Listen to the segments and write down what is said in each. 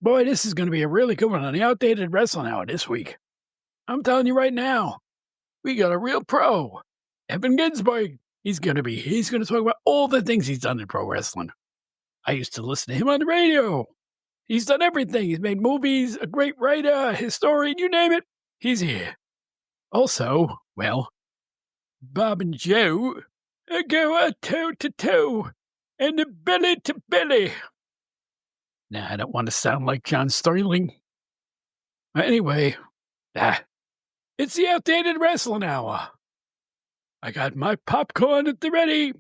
Boy, this is going to be a really good one on the Outdated Wrestling Hour this week. I'm telling you right now, we got a real pro. Evan Ginzburg. He's going to talk about all the things he's done in pro wrestling. I used to listen to him on the radio. He's done everything. He's made movies, a great writer, a historian, you name it. He's here. Also, well, Bob and Joe go a toe-to-toe and a belly-to-belly. Nah, I don't want to sound like John Sterling. Anyway, it's the Outdated Wrestling Hour. I got my popcorn at the ready.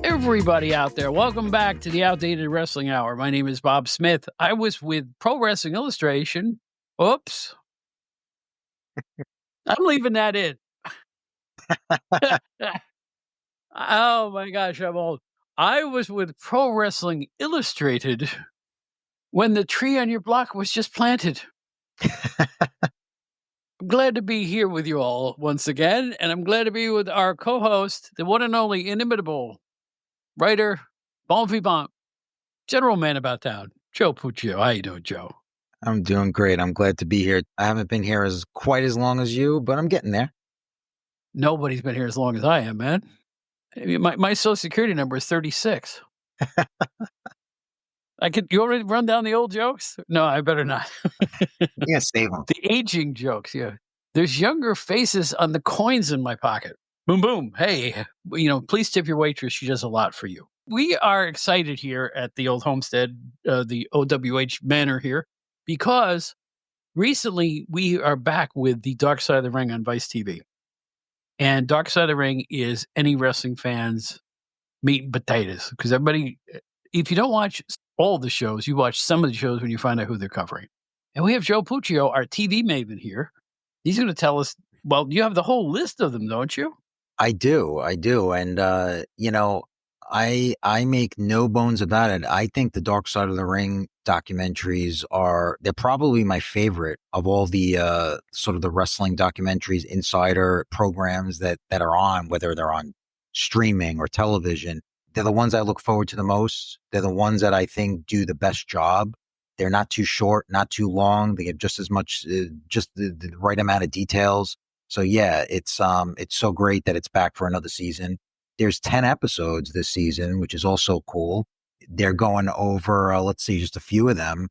Everybody out there, welcome back to the Outdated Wrestling Hour. My name is Bob Smith. I was with Pro Wrestling Illustration. Oops. I'm leaving that in. Oh my gosh, I'm old. I was with Pro Wrestling Illustrated when the tree on your block was just planted. I'm glad to be here with you all once again, and I'm glad to be with our co-host, the one and only inimitable writer, bon vivant, general man about town, Joe Puccio. How you doing, Joe? I'm doing great. I'm glad to be here. I haven't been here quite as long as you, but I'm getting there. Nobody's been here as long as I am, man. My social security number is 36. You want me to run down the old jokes? No, I better not. Yeah, save them. The aging jokes, yeah. There's younger faces on the coins in my pocket. Boom, boom. Hey, please tip your waitress. She does a lot for you. We are excited here at the old homestead, the OWH Manor here, because recently we are back with the Dark Side of the Ring on Vice TV. And Dark Side of the Ring is any wrestling fans' meat and potatoes. Because everybody, if you don't watch all the shows, you watch some of the shows when you find out who they're covering. And we have Joe Puccio, our TV maven here. He's going to tell us, well, you have the whole list of them, don't you? I do. And, I make no bones about it. I think the Dark Side of the Ring documentaries they're probably my favorite of all the sort of the wrestling documentaries, insider programs that are on, whether they're on streaming or television. They're the ones I look forward to the most. They're the ones that I think do the best job. They're not too short, not too long. They get just as much, just the right amount of details. So yeah, it's so great that it's back for another season. There's 10 episodes this season, which is also cool. They're going over, let's see, just a few of them.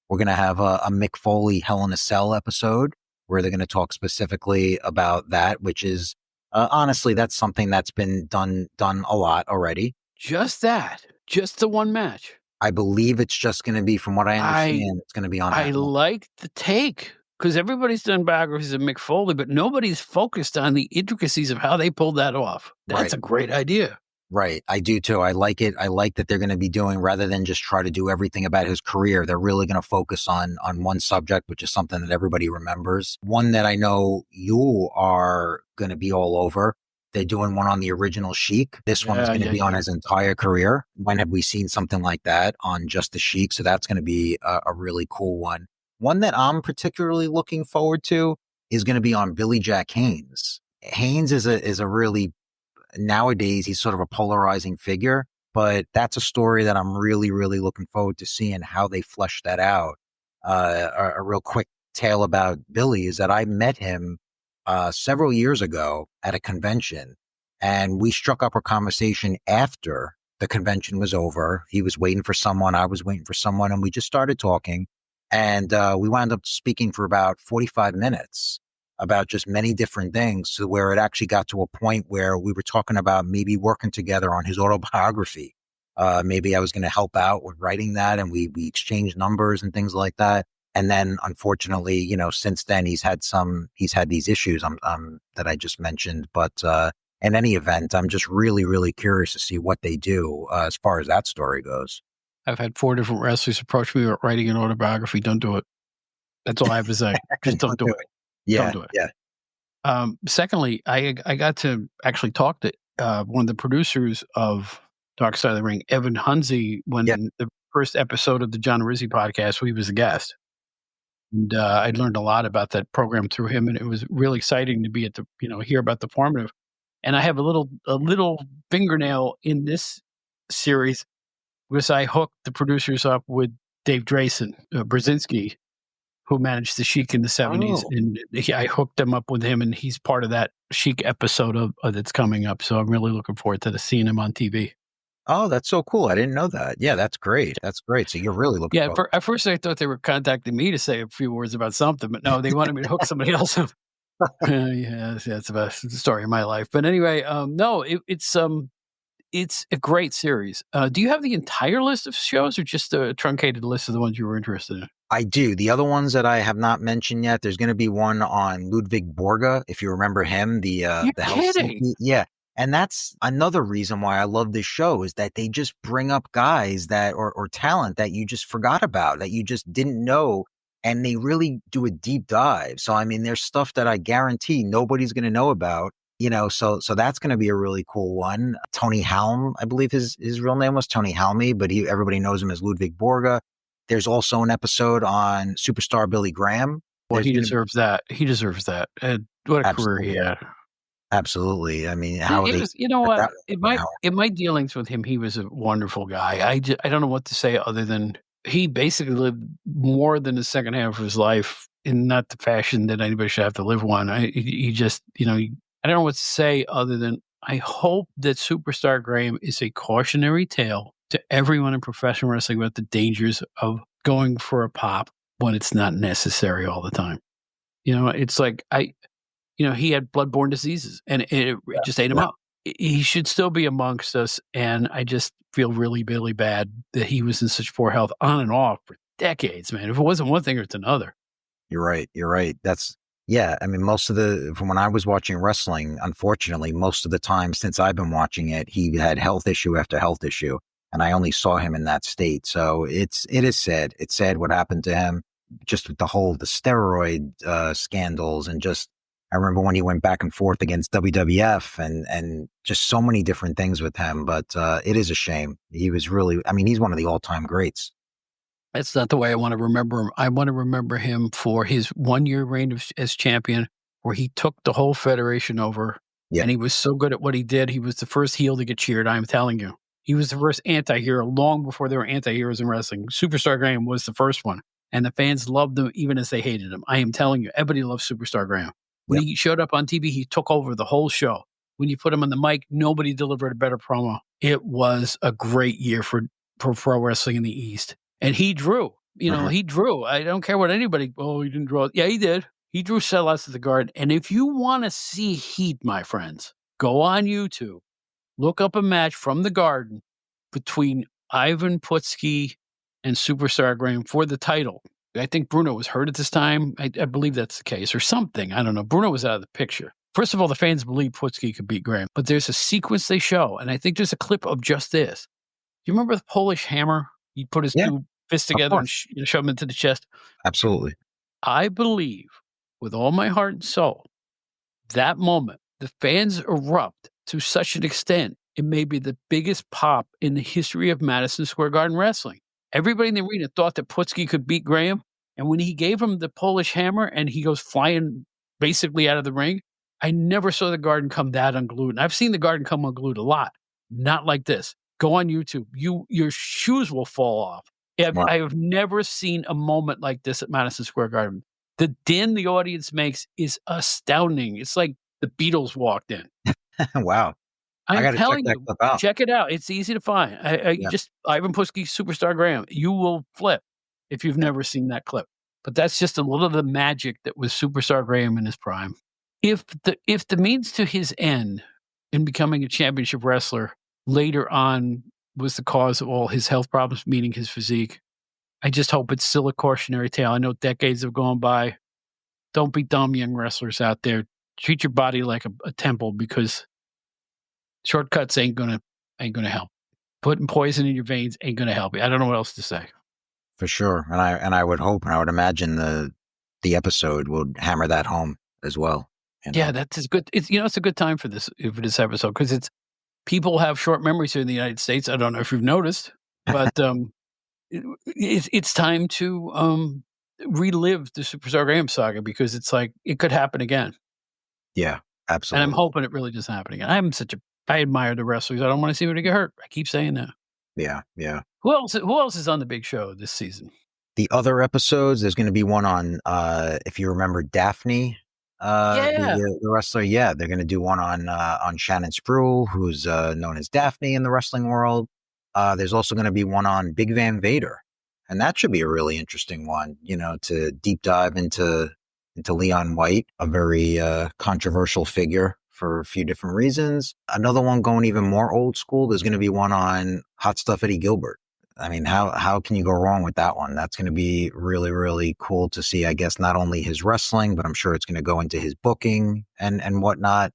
We're going to have a Mick Foley Hell in a Cell episode where they're going to talk specifically about that, which is, honestly, that's something that's been done a lot already. Just the one match. I believe it's just going to be, from what I understand, it's going to be on. I like the take, because everybody's done biographies of Mick Foley, but nobody's focused on the intricacies of how they pulled that off. That's a great idea. Right. I do too. I like it. I like that they're going to be doing, rather than just try to do everything about his career, they're really going to focus on one subject, which is something that everybody remembers. One that I know you are going to be all over. They're doing one on the original Sheik. This one is going to be on his entire career. When have we seen something like that on just the Sheik? So that's going to be a really cool one. One that I'm particularly looking forward to is going to be on Billy Jack Haynes. Haynes is a really, nowadays, he's sort of a polarizing figure, but that's a story that I'm really, really looking forward to seeing how they flesh that out. A real quick tale about Billy is that I met him several years ago at a convention, and we struck up a conversation after the convention was over. He was waiting for someone, I was waiting for someone, and we just started talking. And we wound up speaking for about 45 minutes. about just many different things, to where it actually got to a point where we were talking about maybe working together on his autobiography. Maybe I was going to help out with writing that, and we exchanged numbers and things like that. And then, unfortunately, since then he's had these issues that I just mentioned. But in any event, I'm just really, really curious to see what they do as far as that story goes. I've had 4 different wrestlers approach me about writing an autobiography. Don't do it. That's all I have to say. Just don't do it. Don't Yeah, do it. yeah, Secondly, I got to actually talk to one of the producers of Dark Side of the Ring, Evan Ginzburg, when yeah. the first episode of the John Rizzi podcast, he was a guest. And I learned a lot about that program through him, and it was really exciting to be at the, hear about the formative. And I have a little fingernail in this series because I hooked the producers up with Dave Brzezinski, who managed the Sheik in the 70s, Oh, and I hooked them up with him, and he's part of that Sheik episode of that's coming up. So I'm really looking forward to seeing him on TV. oh, that's so cool. I didn't know that. Yeah, that's great. That's great. So you're really looking Yeah, forward. at first I thought they were contacting me to say a few words about something, but no, they wanted me to hook somebody else up. Yeah, it's the best story of my life. But anyway, no, it's a great series. Do you have the entire list of shows, or just a truncated list of the ones you were interested in? I do. The other ones that I have not mentioned yet, there's going to be one on Ludwig Borga, if you remember him, You're the kidding. Helsinki. Yeah. And that's another reason why I love this show, is that they just bring up guys that or talent that you just forgot about, that you just didn't know, and they really do a deep dive. So I mean, there's stuff that I guarantee nobody's going to know about. So that's going to be a really cool one. Tony Halm, I believe his real name was Tony Halmy, but everybody knows him as Ludwig Borga. There's also an episode on superstar Billy Graham. Well, There's he gonna deserves that. He deserves that. And what a career he absolutely, had. absolutely. I mean, how It they was, you know put what? that one out. In my dealings with him, he was a wonderful guy. I don't know what to say other than he basically lived more than the second half of his life in not the fashion that anybody should have to live one. He just, I don't know what to say other than I hope that Superstar Graham is a cautionary tale to everyone in professional wrestling about the dangers of going for a pop when it's not necessary all the time. It's like he had bloodborne diseases, and it just ate him Yeah, up. He should still be amongst us, and I just feel really, really bad that he was in such poor health on and off for decades, man. If it wasn't one thing, it's another. you're right. You're right. Yeah. I mean, from when I was watching wrestling, unfortunately, most of the time since I've been watching it, he had health issue after health issue, and I only saw him in that state. So it is sad. It's sad what happened to him, just with the steroid scandals, and just I remember when he went back and forth against WWF, and just so many different things with him. But it is a shame. He was really, I mean, he's one of the all-time greats. That's not the way I want to remember him. I want to remember him for his 1-year reign as champion, where he took the whole federation over, Yeah. and he was so good at what he did. He was the first heel to get cheered. I'm telling you, he was the first anti-hero long before there were anti-heroes in wrestling. Superstar Graham was the first one, and the fans loved him even as they hated him. I am telling you, everybody loves Superstar Graham. When Yep. he showed up on TV, he took over the whole show. When you put him on the mic, nobody delivered a better promo. It was a great year for pro wrestling in the East. And he drew. Mhm. He drew. I don't care what anybody. Oh, he didn't draw. Yeah, he did. He drew sellouts at the Garden. And if you want to see heat, my friends, go on YouTube, look up a match from the Garden between Ivan Putski and Superstar Graham for the title. I think Bruno was hurt at this time. I believe that's the case, or something. I don't know. Bruno was out of the picture. First of all, the fans believe Putski could beat Graham, but there's a sequence they show, and I think there's a clip of just this. You remember the Polish Hammer? He put his Yeah, two fists of together and course. shove them into the chest. Absolutely. I believe with all my heart and soul, that moment, the fans erupt to such an extent, it may be the biggest pop in the history of Madison Square Garden wrestling. Everybody in the arena thought that Putski could beat Graham, and when he gave him the Polish Hammer and he goes flying basically out of the ring, I never saw the Garden come that unglued. And I've seen the Garden come unglued a lot, not like this. Go on YouTube. Your shoes will fall off. Wow. I have never seen a moment like this at Madison Square Garden. The din the audience makes is astounding. It's like the Beatles walked in. Wow. I I'm got to check telling that you, clip out. check it out. It's easy to find. I Yeah. just Ivan Putski, Superstar Graham. You will flip if you've never seen that clip. But that's just a little of the magic that was Superstar Graham in his prime. If the means to his end in becoming a championship wrestler later on was the cause of all his health problems, meaning his physique, I just hope it's still a cautionary tale. I know decades have gone by. Don't be dumb, young wrestlers out there. Treat your body like a temple, because shortcuts ain't gonna help. Putting poison in your veins ain't gonna help you. I don't know what else to say. For sure. And I would hope, and I would imagine the episode would hammer that home as well. Yeah, that's as good. It's a good time for this episode, because it's people have short memories here in the United States. I don't know if you've noticed, but it's time to relive the Superstar Graham saga, because it's like it could happen again, Yeah, and I'm absolutely. hoping it really doesn't happen again. I admire the wrestlers. I don't want to see anybody get hurt. I keep saying that. Yeah, yeah. Who else is on the big show this season? The other episodes, there's going to be one on, if you remember Daphne, Yeah, the wrestler. Yeah, they're going to do one on Shannon Spruill, who's known as Daphne in the wrestling world. There's also going to be one on Big Van Vader, and that should be a really interesting one. To deep dive into Leon White, a very controversial figure for a few different reasons. Another one going even more old school. There's going to be one on Hot Stuff Eddie Gilbert. I mean, how can you go wrong with that one? That's going to be really, really cool to see, I guess, not only his wrestling, but I'm sure it's going to go into his booking and whatnot.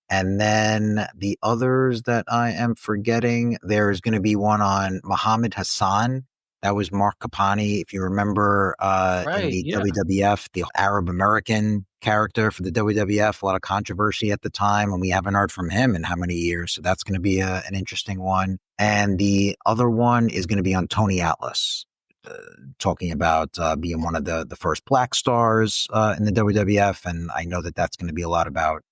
And then the others that I am forgetting, there's going to be one on Muhammad Hassan. That was Mark Capani, if you remember, in right. the Yeah. WWF, the Arab American character for the WWF. A lot of controversy at the time, and we haven't heard from him in how many years. So that's going to be an interesting one. And the other one is going to be on Tony Atlas, talking about being one of the first black stars in the WWF. And I know that that's going to be a lot about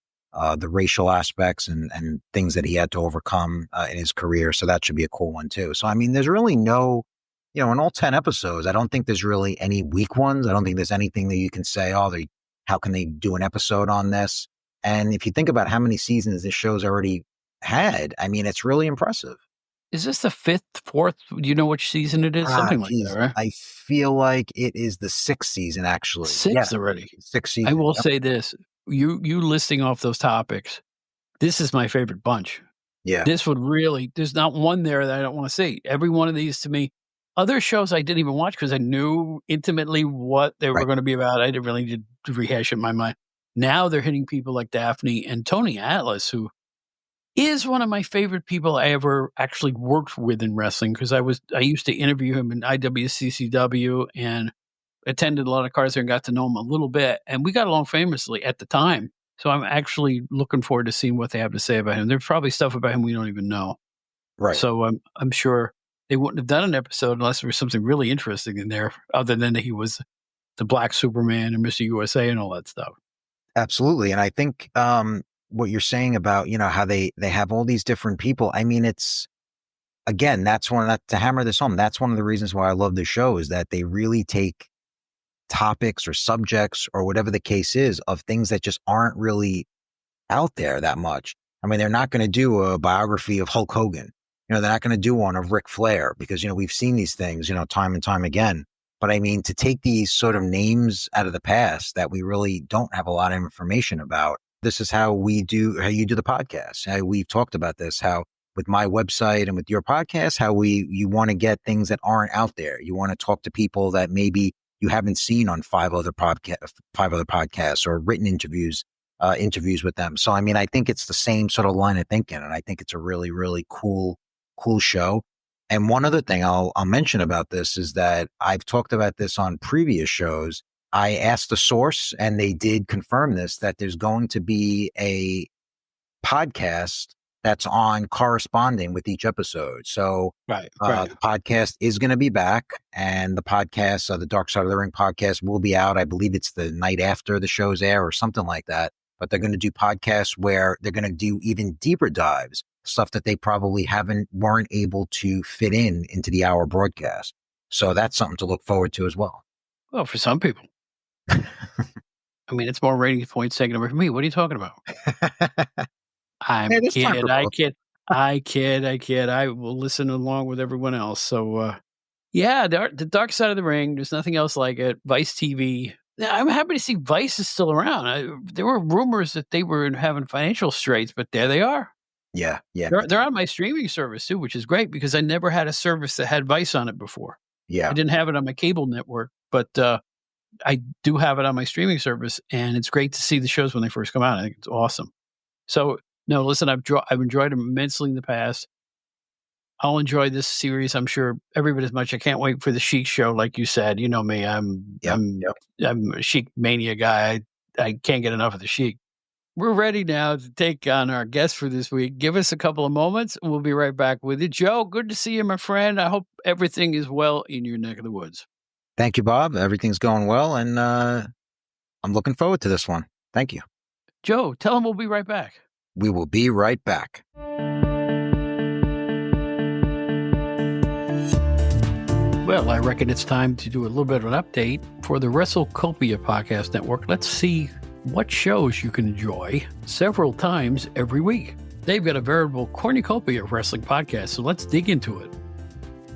the racial aspects and things that he had to overcome in his career. So that should be a cool one too. So, I mean, there's really no, in all 10 episodes, I don't think there's really any weak ones. I don't think there's anything that you can say, how can they do an episode on this? And if you think about how many seasons this show's already had, I mean, it's really impressive. Is this the fifth, fourth? Do you know which season it is? Something like that, Geez. right? I feel like it is the 6th season, actually. Yeah, Sixth already. 6th I season. will Yep. say this: you listing off those topics. This is my favorite bunch. Yeah. This would really. There's not one there that I don't want to see. Every one of these to me. Other shows I didn't even watch because I knew intimately what they were Right. going to be about. I didn't really need to rehash it in my mind. Now they're hitting people like Daphne and Tony Atlas, who is one of my favorite people I ever actually worked with in wrestling, because I used to interview him in IWCCW and attended a lot of cards there and got to know him a little bit, and we got along famously at the time. So I'm actually looking forward to seeing what they have to say about him. There's probably stuff about him we don't even know. Right. So I'm sure they wouldn't have done an episode unless there was something really interesting in there, other than that he was the Black Superman and Mr. USA and all that stuff. Absolutely. And I think what you're saying about, how they have all these different people. I mean, it's, again, that's to hammer this home. That's one of the reasons why I love the show, is that they really take topics or subjects or whatever the case is of things that just aren't really out there that much. I mean, they're not going to do a biography of Hulk Hogan. They're not going to do one of Ric Flair, because, we've seen these things, time and time again. But I mean, to take these sort of names out of the past that we really don't have a lot of information about. This is how you do the podcast. How we've talked about this, how with my website and with your podcast, how you want to get things that aren't out there. You want to talk to people that maybe you haven't seen on five other podcasts or written interviews with them. So, I mean, I think it's the same sort of line of thinking, and I think it's a really, really cool show. And one other thing I'll mention about this is that I've talked about this on previous shows. I asked the source, and they did confirm this, that there's going to be a podcast that's on corresponding with each episode. So Right. the podcast is going to be back, and the podcast, the Dark Side of the Ring podcast, will be out. I believe it's the night after the show's air or something like that. But they're going to do podcasts where they're going to do even deeper dives, stuff that they probably weren't able to fit into the hour broadcast. So that's something to look forward to as well. Well, for some people. I mean, it's more rating points taken away from me. What are you talking about? I'm Hey, there's time kid. for I both. kid. I kid. I will listen along with everyone else. So Yeah, the Dark Side of the Ring. There's nothing else like it. Vice TV. Yeah, I'm happy to see Vice is still around. There were rumors that they were having financial straits, but there they are. Yeah. They're on my streaming service too, which is great because I never had a service that had Vice on it before. Yeah. I didn't have it on my cable network, but I do have it on my streaming service, and it's great to see the shows when they first come out. I think it's awesome. So, no, listen, I've enjoyed them immensely in the past. I'll enjoy this series, I'm sure, every bit as much. I can't wait for the Sheik show, like you said. You know me, I'm a Sheik mania guy. I can't get enough of the Sheik. We're ready now to take on our guest for this week. Give us a couple of moments, and we'll be right back with you. Joe, good to see you, my friend. I hope everything is well in your neck of the woods. Thank you, Bob. Everything's going well, and I'm looking forward to this one. Thank you. Joe, tell him we'll be right back. We will be right back. Well, I reckon it's time to do a little bit of an update for the WrestleCopia Podcast Network. Let's see what shows you can enjoy several times every week. They've got a veritable cornucopia of wrestling podcasts, so let's dig into it.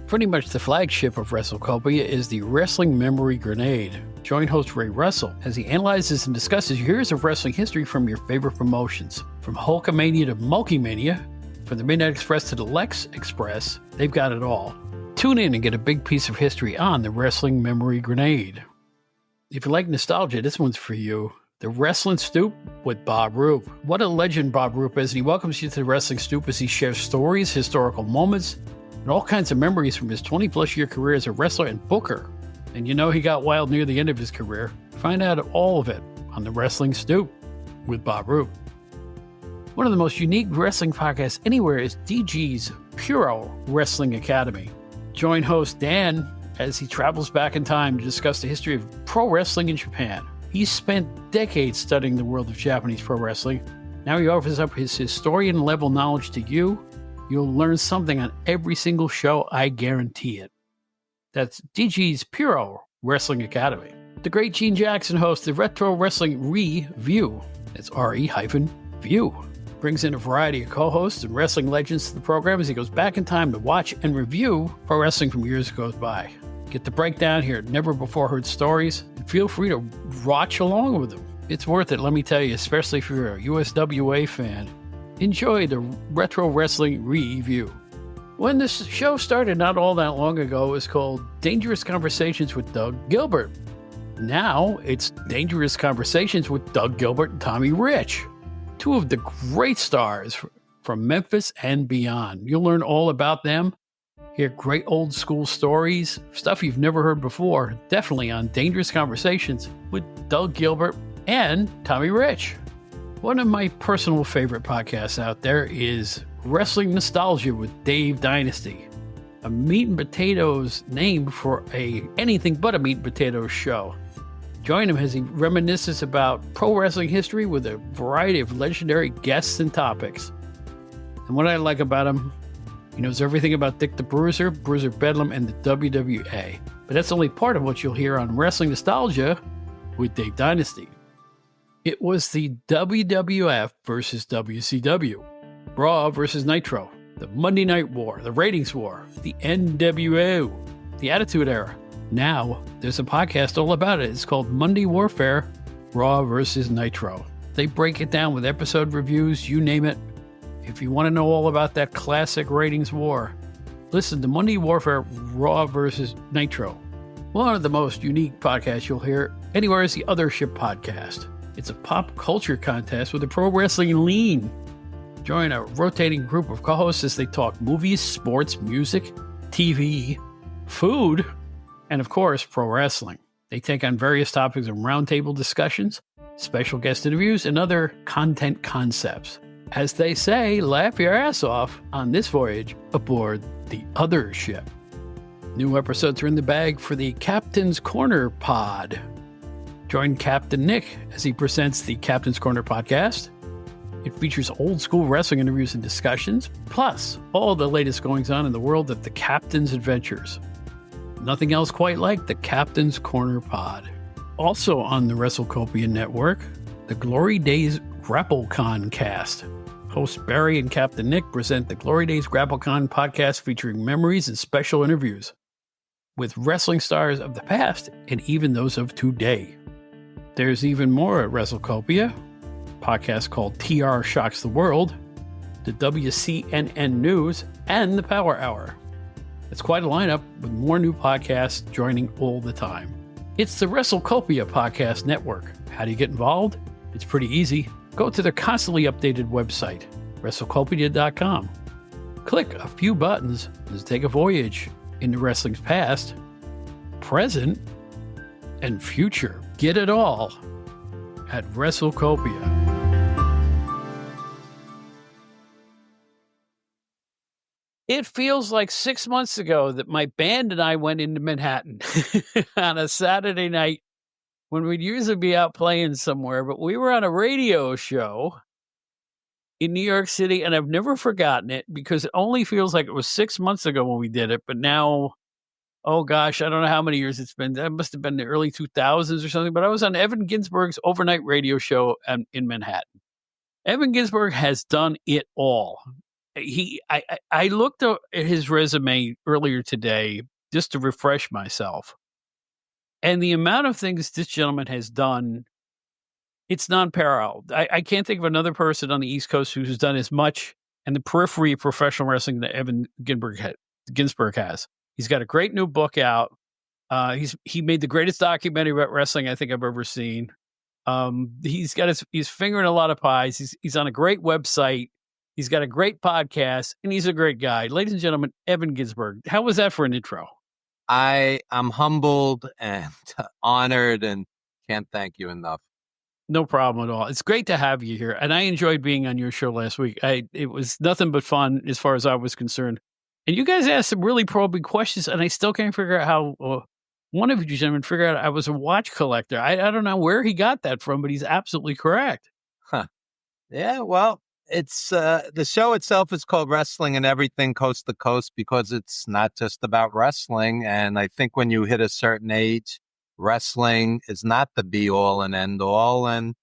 Pretty much the flagship of WrestleCopia is the Wrestling Memory Grenade. Join host Ray Russell as he analyzes and discusses years of wrestling history from your favorite promotions. From Hulkamania to Multimania, from the Midnight Express to the Lex Express, they've got it all. Tune in and get a big piece of history on the Wrestling Memory Grenade. If you like nostalgia, this one's for you. The Wrestling Stoop with Bob Roop. What a legend Bob Roop is, and he welcomes you to the Wrestling Stoop as he shares stories, historical moments, and all kinds of memories from his 20-plus year career as a wrestler and booker. And you know he got wild near the end of his career. Find out all of it on the Wrestling Stoop with Bob Roop. One of the most unique wrestling podcasts anywhere is DG's Puro Wrestling Academy. Join host Dan as he travels back in time to discuss the history of pro wrestling in Japan. He's spent decades studying the world of Japanese pro wrestling. Now he offers up his historian-level knowledge to you. You'll learn something on every single show, I guarantee it. That's DG's Puro Wrestling Academy. The great Gene Jackson hosts the Retro Wrestling Review. That's RE-View. Brings in a variety of co-hosts and wrestling legends to the program as he goes back in time to watch and review pro wrestling from years goes by. Get the breakdown, hear never-before-heard stories, and feel free to watch along with them. It's worth it, let me tell you, especially if you're a USWA fan. Enjoy the Retro Wrestling Review. When this show started not all that long ago, it was called Dangerous Conversations with Doug Gilbert. Now, it's Dangerous Conversations with Doug Gilbert and Tommy Rich. Two of the great stars from Memphis and beyond. You'll learn all about them, hear great old school stories, stuff you've never heard before, definitely on Dangerous Conversations with Doug Gilbert and Tommy Rich. One of my personal favorite podcasts out there is Wrestling Nostalgia with Dave Dynasty, a meat and potatoes name for a anything but a meat and potatoes show. Join him as he reminisces about pro wrestling history with a variety of legendary guests and topics. And what I like about him, he knows everything about Dick the Bruiser, Bruiser Bedlam, and the WWA. But that's only part of what you'll hear on Wrestling Nostalgia with Dave Dynasty. It was the WWF versus WCW, Raw versus Nitro, the Monday Night War, the Ratings War, the NWO, the Attitude Era. Now, there's a podcast all about it. It's called Monday Warfare, Raw versus Nitro. They break it down with episode reviews, you name it. If you want to know all about that classic ratings war, listen to Monday Warfare, Raw versus Nitro. One of the most unique podcasts you'll hear anywhere is the Other Ship podcast. It's a pop culture contest with a pro wrestling lean. Join a rotating group of co-hosts as they talk movies, sports, music, TV, food, and of course, pro wrestling. They take on various topics in roundtable discussions, special guest interviews, and other content concepts. As they say, laugh your ass off on this voyage aboard the Other Ship. New episodes are in the bag for the Captain's Corner pod. Join Captain Nick as he presents the Captain's Corner podcast. It features old school wrestling interviews and discussions, plus all the latest goings on in the world of the Captain's adventures. Nothing else quite like the Captain's Corner pod. Also on the WrestleCopia Network, the Glory Days GrappleCon cast. Hosts Barry and Captain Nick present the Glory Days GrappleCon podcast featuring memories and special interviews. with wrestling stars of the past and even those of today. There's even more at WrestleCopia, a podcast called TR Shocks the World, the WCNN News, and the Power Hour. It's quite a lineup with more new podcasts joining all the time. It's the WrestleCopia Podcast Network. How do you get involved? It's pretty easy. Go to their constantly updated website, WrestleCopia.com. Click a few buttons and take a voyage into wrestling's past, present, and future. Get it all at WrestleCopia. It feels like 6 months ago that my band and I went into Manhattan on a Saturday night when we'd usually be out playing somewhere, but we were on a radio show in New York City, and I've never forgotten it because it only feels like it was 6 months ago when we did it, but now, oh gosh, I don't know how many years it's been. That must have been the early 2000s or something, but I was on Evan Ginzburg's overnight radio show in Manhattan. Evan Ginzburg has done it all. I looked at his resume earlier today just to refresh myself. And the amount of things this gentleman has done, it's non-paralleled. I can't think of another person on the East Coast who's done as much in the periphery of professional wrestling that Evan Ginzburg has. He's got a great new book out. He made the greatest documentary about wrestling I think I've ever seen. He's got his finger in a lot of pies. He's on a great website. He's got a great podcast, and he's a great guy. Ladies and gentlemen, Evan Ginzburg. How was that for an intro? I am humbled and honored and can't thank you enough. No problem at all. It's great to have you here, and I enjoyed being on your show last week. It was nothing but fun as far as I was concerned. And you guys asked some really probing questions, and I still can't figure out how one of you gentlemen figured out I was a watch collector. I don't know where he got that from, but he's absolutely correct. Huh. Yeah, well, it's the show itself is called Wrestling and Everything Coast to Coast because it's not just about wrestling. And I think when you hit a certain age, wrestling is not the be all and end all. And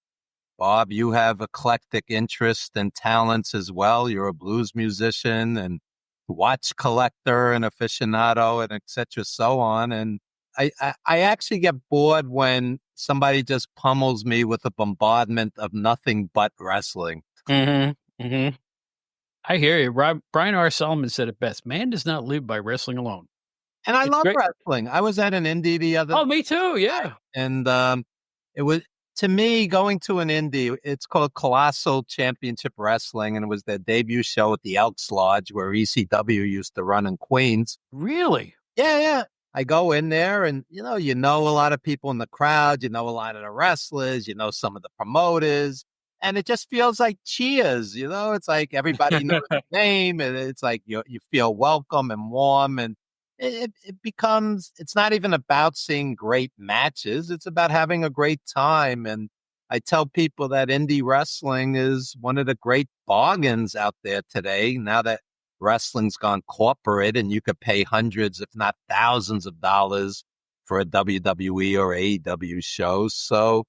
Bob, you have eclectic interests and talents as well. You're a blues musician and watch collector and aficionado and et cetera, so on. And I actually get bored when somebody just pummels me with a bombardment of nothing but wrestling. Mm-hmm. Mm-hmm. I hear you. Brian R. Solomon said it best. Man does not live by wrestling alone. And I love wrestling. I was at an indie the other Oh, me too. Yeah. And it was, to me, going to an indie, it's called Colossal Championship Wrestling. And it was their debut show at the Elks Lodge where ECW used to run in Queens. Really? Yeah. I go in there and, you know a lot of people in the crowd. You know a lot of the wrestlers. You know some of the promoters. And it just feels like Cheers, it's like everybody knows the name, and it's like you feel welcome and warm, and it becomes, it's not even about seeing great matches, it's about having a great time. And I tell people that indie wrestling is one of the great bargains out there today, now that wrestling's gone corporate and you could pay hundreds, if not thousands of dollars for a WWE or AEW show. So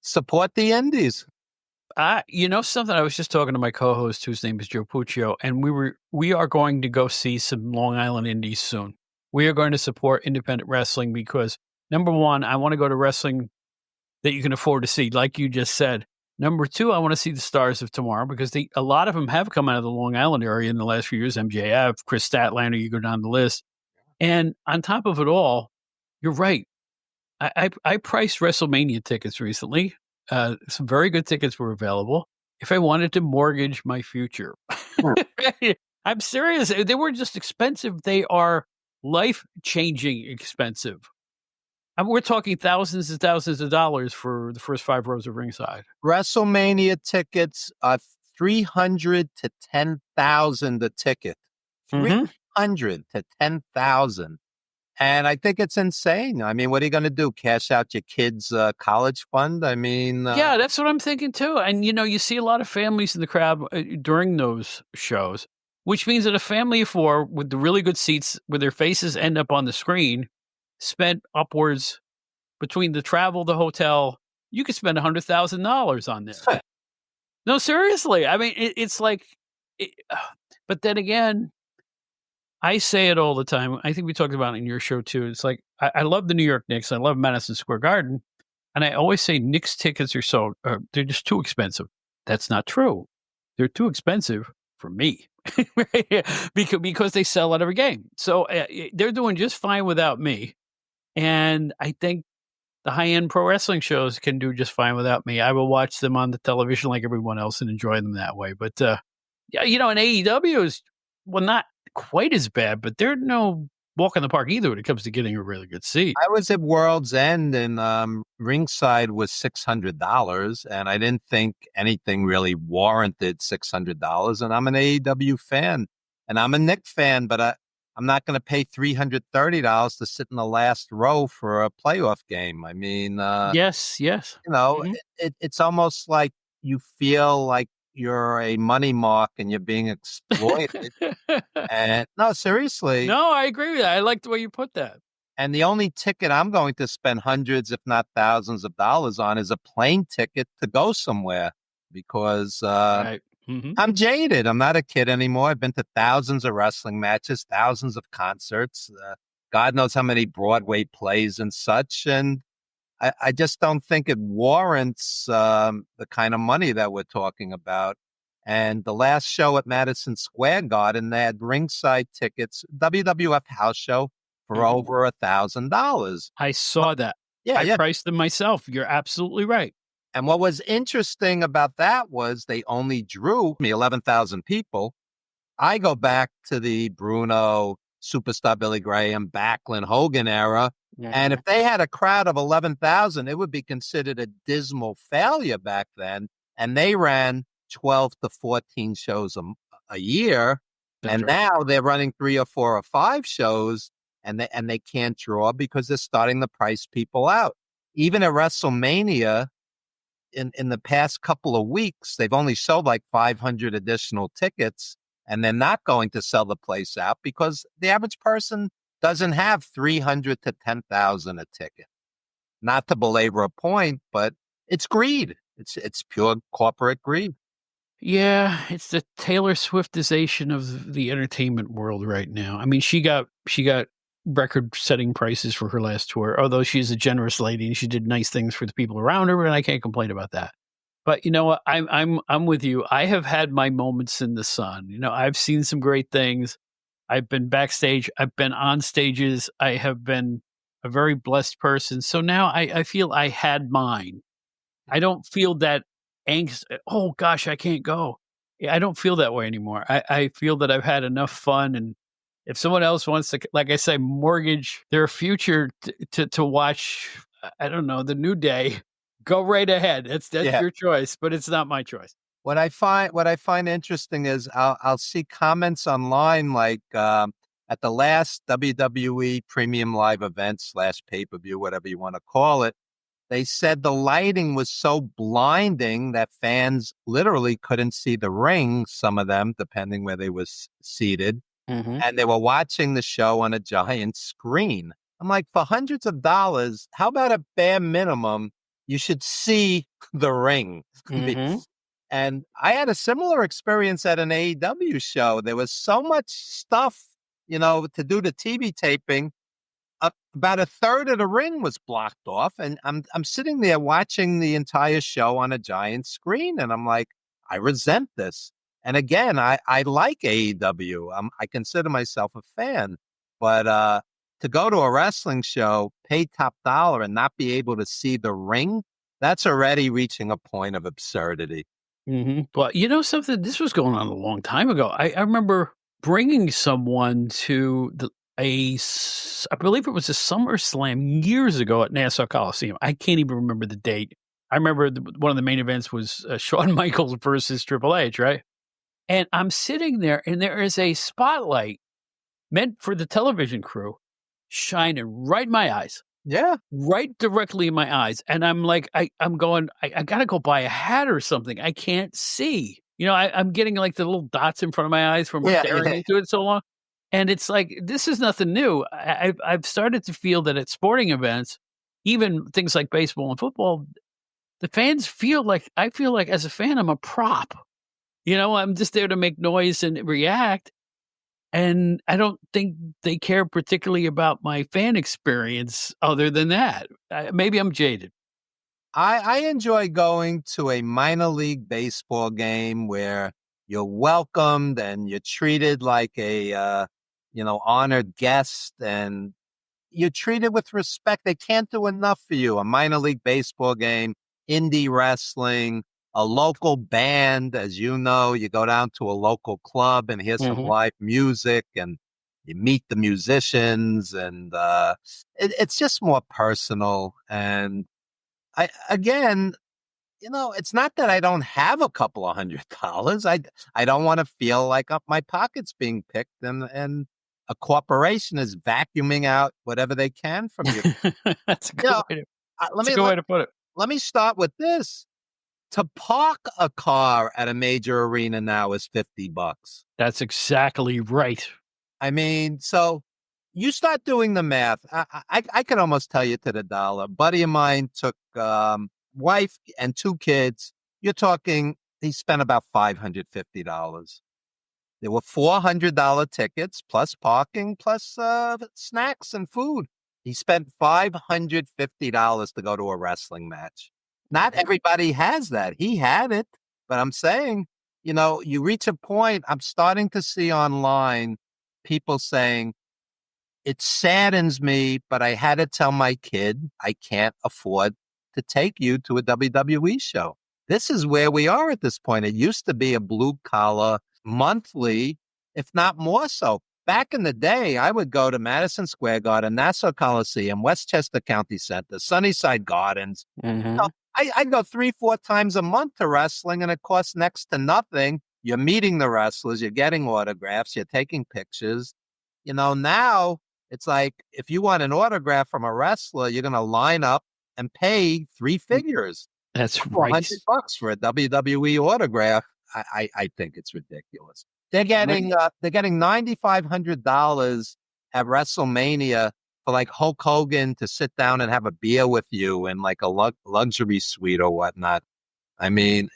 support the indies. Something, I was just talking to my co-host whose name is Joe Puccio, and we are going to go see some Long Island indies soon. We are going to support independent wrestling because, number one, I want to go to wrestling that you can afford to see, like you just said. Number two, I want to see the stars of tomorrow because a lot of them have come out of the Long Island area in the last few years. MJF, Chris Statlander, you go down the list. And on top of it all, you're right. I priced WrestleMania tickets recently. Some very good tickets were available if I wanted to mortgage my future. I'm serious. They were just expensive. They are life-changing expensive. We're talking thousands and thousands of dollars for the first 5 rows of ringside. WrestleMania tickets are $300 to $10,000 a ticket. $300 to $10,000. And I think it's insane. I mean, what are you going to do? Cash out your kids' college fund? I mean... yeah, that's what I'm thinking too. And, you see a lot of families in the crowd during those shows, which means that a family of 4 with the really good seats where their faces end up on the screen spent upwards between the travel, the hotel. You could spend $100,000 on this. No, seriously. I mean, it's like... but then again... I say it all the time. I think we talked about it in your show too. It's like I love the New York Knicks. I love Madison Square Garden, and I always say Knicks tickets they're just too expensive. That's not true. They're too expensive for me, because they sell out every game. So they're doing just fine without me, and I think the high end pro wrestling shows can do just fine without me. I will watch them on the television like everyone else and enjoy them that way. But yeah, and AEW is, well, not quite as bad, but they're no walk in the park either when it comes to getting a really good seat. I was at World's End and ringside was $600, and I didn't think anything really warranted $600. And I'm an AEW fan, and I'm a Knick fan, but I'm not going to pay $330 to sit in the last row for a playoff game. I mean, Yes. Mhm. it's almost like you feel like you're a money mark and you're being exploited. And no, seriously. No, I agree with that. I like the way you put that. And the only ticket I'm going to spend hundreds, if not thousands of dollars on is a plane ticket to go somewhere because Right. Mhm. I'm jaded. I'm not a kid anymore. I've been to thousands of wrestling matches, thousands of concerts, God knows how many Broadway plays and such. And I just don't think it warrants the kind of money that we're talking about. And the last show at Madison Square Garden, they had ringside tickets, WWF house show for Mhm. over $1,000. I saw that. Yeah, I yeah. priced them myself. You're absolutely right. And what was interesting about that was they only drew me 11,000 people. I go back to the Bruno, Superstar Billy Graham, Backlund, Hogan era. And if they had a crowd of 11,000, it would be considered a dismal failure back then. And they ran 12 to 14 shows a year. That's And right. now they're running 3 or 4 or 5 shows and they can't draw because they're starting to price people out. Even at WrestleMania, in the past couple of weeks, they've only sold like 500 additional tickets, and they're not going to sell the place out because the average person doesn't have 300 to 10,000 a ticket. Not to belabor a point, but it's greed. It's pure corporate greed. Yeah, it's the Taylor Swiftization of the entertainment world right now. I mean, she got record-setting prices for her last tour, although she's a generous lady and she did nice things for the people around her, and I can't complain about that. But you know what? I'm with you. I have had my moments in the sun. I've seen some great things. I've been backstage. I've been on stages. I have been a very blessed person. So now I feel I had mine. I don't feel that angst. Oh gosh, I can't go. Yeah, I don't feel that way anymore. I feel that I've had enough fun, and if someone else wants to, like I say, mortgage their future to watch, I don't know, the New Day, go right ahead. That's Yeah. your choice, but it's not my choice. What I find interesting is I'll see comments online like at the last WWE Premium Live event / pay-per-view, whatever you want to call it. They said the lighting was so blinding that fans literally couldn't see the ring, some of them, depending where they were seated. Mm-hmm. And they were watching the show on a giant screen. I'm like, for hundreds of dollars, how about a bare minimum? You should see the ring. Mm-hmm. And I had a similar experience at an AEW show. There was so much stuff, to do the TV taping. About a third of the ring was blocked off, and I'm sitting there watching the entire show on a giant screen, and I'm like, I resent this. And again, I like AEW. I consider myself a fan, but to go to a wrestling show, pay top dollar, and not be able to see the ring, that's already reaching a point of absurdity. Mm-hmm. But you know something? This was going on a long time ago. I remember bringing someone to I believe it was a SummerSlam years ago at Nassau Coliseum. I can't even remember the date. I remember one of the main events was Shawn Michaels versus Triple H, right? And I'm sitting there, and there is a spotlight meant for the television crew shining right in my eyes. Yeah. Right directly in my eyes, and I'm like, I'm going, I gotta go buy a hat or something. I can't see. I'm getting like the little dots in front of my eyes from staring into it so long, and it's like this is nothing new. I've started to feel that at sporting events, even things like baseball and football, the fans feel like I feel like as a fan I'm a prop. I'm just there to make noise and react. And I don't think they care particularly about my fan experience other than that. Maybe I'm jaded. I enjoy going to a minor league baseball game where you're welcomed and you're treated like a honored guest, and you're treated with respect. They can't do enough for you. A minor league baseball game, indie wrestling, a local band. As you know, you go down to a local club and hear some live music, and you meet the musicians, and it's just more personal. And again, it's not that I don't have a couple of $100. I don't want to feel like my pocket's being picked, and a corporation is vacuuming out whatever they can from you. That's a You good know, way to, let that's a me good way let, to put it. let me start with this. To park a car at a major arena now is $50. That's exactly right. I mean, so you start doing the math. I could almost tell you to the dollar. A buddy of mine took wife and 2 kids. You're talking, he spent about $550. There were $400 tickets plus parking plus snacks and food. He spent $550 to go to a wrestling match. Not everybody has that. He had it, but I'm saying, you reach a point. I'm starting to see online people saying, it saddens me, but I had to tell my kid I can't afford to take you to a WWE show. This is where we are at this point. It used to be a blue collar monthly, if not more so. Back in the day, I would go to Madison Square Garden, Nassau Coliseum, Westchester County Center, Sunnyside Gardens. I'd go 3-4 times a month to wrestling, and it costs next to nothing. You're meeting the wrestlers, you're getting autographs, you're taking pictures. Now it's like, if you want an autograph from a wrestler, you're going to line up and pay 3 figures. That's right. $100 for a WWE autograph. I think it's ridiculous. They're getting $9,500 at WrestleMania for like Hulk Hogan to sit down and have a beer with you in like a luxury suite or whatnot. I mean,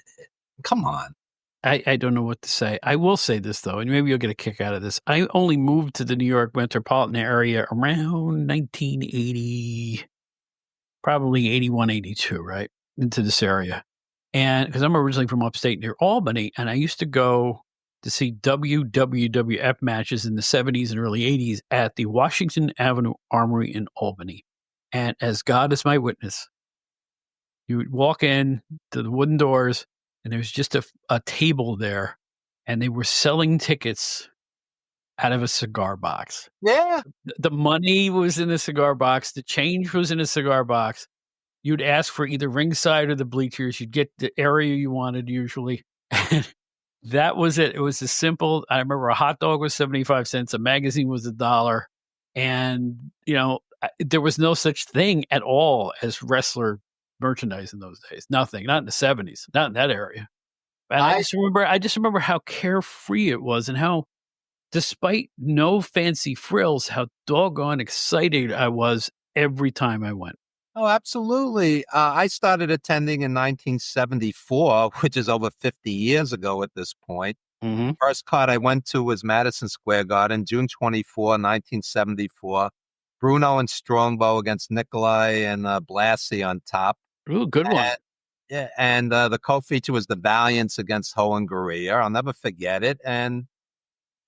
come on. I don't know what to say. I will say this, though, and maybe you'll get a kick out of this. I only moved to the New York metropolitan area around 1980, probably 81, 82, right, into this area. And because I'm originally from upstate near Albany, and I used to go to see WWF matches in the 70s and early 80s at the Washington Avenue Armory in Albany. And as God is my witness, you would walk in to the wooden doors, and there was just a table there, and they were selling tickets out of a cigar box. Yeah. The money was in the cigar box. The change was in a cigar box. You'd ask for either ringside or the bleachers. You'd get the area you wanted usually. That was it. It was as simple. I remember a hot dog was 75 cents. A magazine was $1. And, there was no such thing at all as wrestler merchandise in those days. Nothing. Not in the 70s. Not in that area. And I just remember how carefree it was, and how, despite no fancy frills, how doggone excited I was every time I went. Oh, absolutely. I started attending in 1974, which is over 50 years ago at this point. First card I went to was Madison Square Garden, June 24, 1974. Bruno and Strongbow against Nikolai and Blassie on top. Ooh, good one. Yeah, and the co-feature was the Valiants against Ho and Gurria. I'll never forget it. And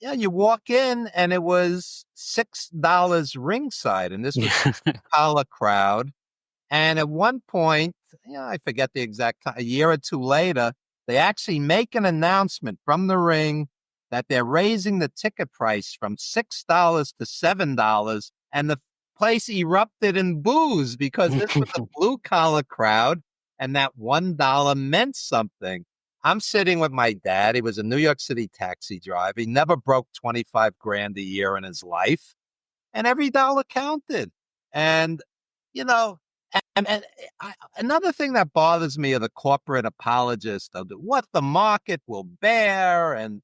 yeah, you walk in and it was $6 ringside, and this was a collar crowd. And at one point, I forget the exact time, a year or two later, they actually make an announcement from the ring that they're raising the ticket price from $6 to $7. And the place erupted in boos because this was a blue collar crowd, and that $1 meant something. I'm sitting with my dad. He was a New York City taxi driver. He never broke 25 grand a year in his life, and every dollar counted. And, another thing that bothers me are the corporate apologists of what the market will bear, and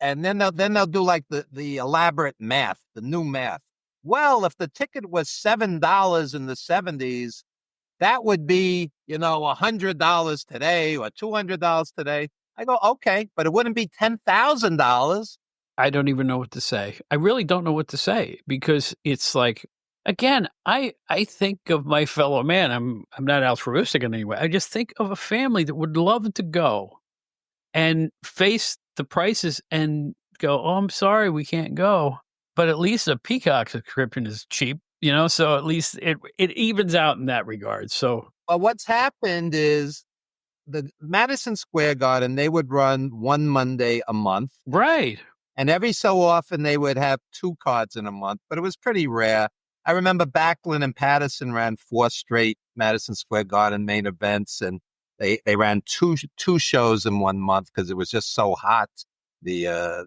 then they'll do like the elaborate math, the new math. Well, if the ticket was $7 in the 70s, that would be, $100 today or $200 today. I go, okay, but it wouldn't be $10,000. I don't even know what to say. I really don't know what to say because it's like, again, I think of my fellow man. I'm not altruistic in any way. I just think of a family that would love to go and face the prices and go, "Oh, I'm sorry, we can't go." But at least a Peacock subscription is cheap, so at least it evens out in that regard. So Well, what's happened is the Madison Square Garden, they would run one Monday a month. right. And every so often they would have two cards in a month, but it was pretty rare. I remember Backlund and Patterson ran 4 straight Madison Square Garden main events, and they ran two shows in 1 month because it was just so hot, the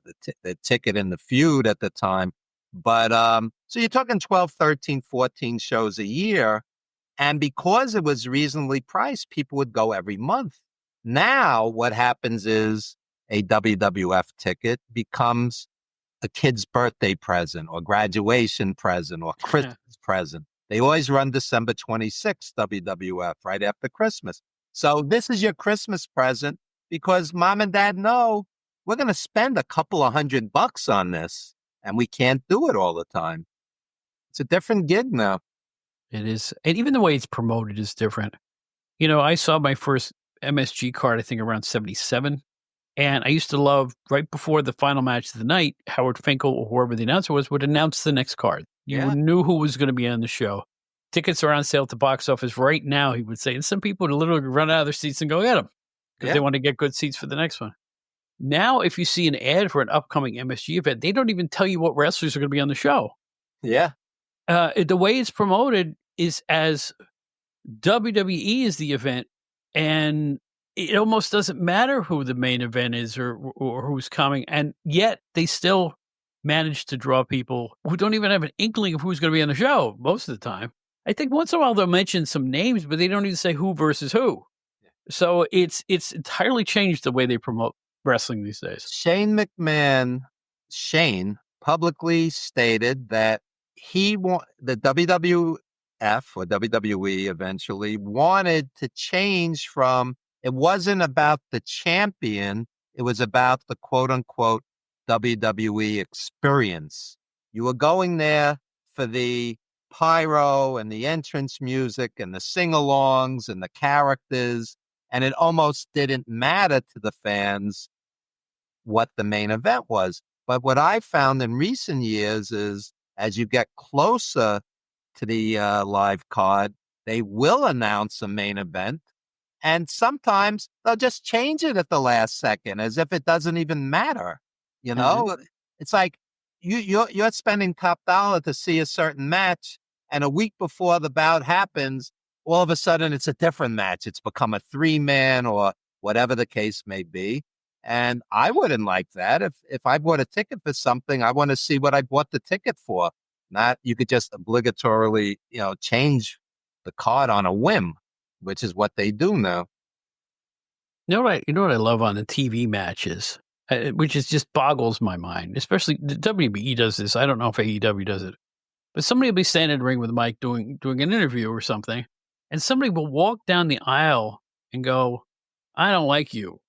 ticket and the feud at the time. But so you're talking 12, 13, 14 shows a year. And because it was reasonably priced, people would go every month. Now what happens is a WWF ticket becomes a kid's birthday present or graduation present or Christmas present. They always run December 26th, WWF, right after Christmas. So this is your Christmas present because mom and dad know we're going to spend a couple of $100 on this and we can't do it all the time. It's a different gig now. It is, and even the way it's promoted is different. I saw my first MSG card, I think around 77. And I used to love right before the final match of the night, Howard Finkel or whoever the announcer was would announce the next card. You Yeah. knew who was going to be on the show. Tickets are on sale at the box office right now, he would say. And some people would literally run out of their seats and go get them because Yeah. they want to get good seats for the next one. Now, if you see an ad for an upcoming MSG event, they don't even tell you what wrestlers are going to be on the show. Yeah. The way it's promoted is as WWE is the event, and it almost doesn't matter who the main event is or who's coming, and yet they still manage to draw people who don't even have an inkling of who's going to be on the show most of the time. I think once in a while they'll mention some names, but they don't even say who versus who. So it's entirely changed the way they promote wrestling these days. Shane publicly stated that the WWF or WWE eventually wanted to change from, it wasn't about the champion, it was about the quote unquote WWE experience. You were going there for the pyro and the entrance music and the sing-alongs and the characters, and it almost didn't matter to the fans what the main event was. But what I found in recent years is as you get closer to the live card, they will announce a main event. And sometimes they'll just change it at the last second as if it doesn't even matter. It's like you're spending top dollar to see a certain match. And a week before the bout happens, all of a sudden it's a different match. It's become a 3-man or whatever the case may be. And I wouldn't like that. If I bought a ticket for something, I want to see what I bought the ticket for. Not you could just obligatorily, change the card on a whim, which is what they do now. You know what I love on the TV matches, which is just boggles my mind. Especially the WBE does this. I don't know if AEW does it, but somebody will be standing in the ring with a mic doing an interview or something, and somebody will walk down the aisle and go, "I don't like you.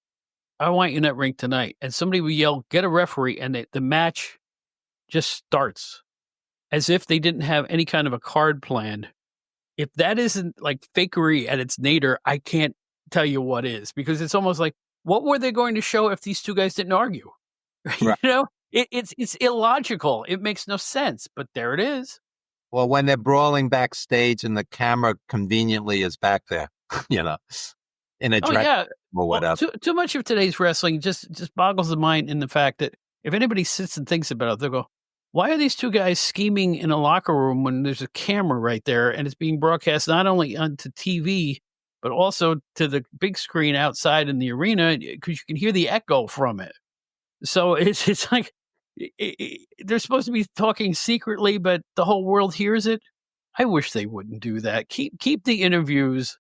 I want you in that ring tonight." And somebody will yell, "Get a referee," and the match just starts as if they didn't have any kind of a card planned. If that isn't like fakery at its nadir, I can't tell you what is, because it's almost like, what were they going to show if these two guys didn't argue? Right. It's illogical. It makes no sense, but there it is. Well, when they're brawling backstage and the camera conveniently is back there, in a Oh dress yeah. or whatever. Too much of today's wrestling just boggles the mind in the fact that if anybody sits and thinks about it, they'll go, why are these two guys scheming in a locker room when there's a camera right there and it's being broadcast not only onto TV, but also to the big screen outside in the arena, because you can hear the echo from it. So it's like they're supposed to be talking secretly, but the whole world hears it. I wish they wouldn't do that. Keep the interviews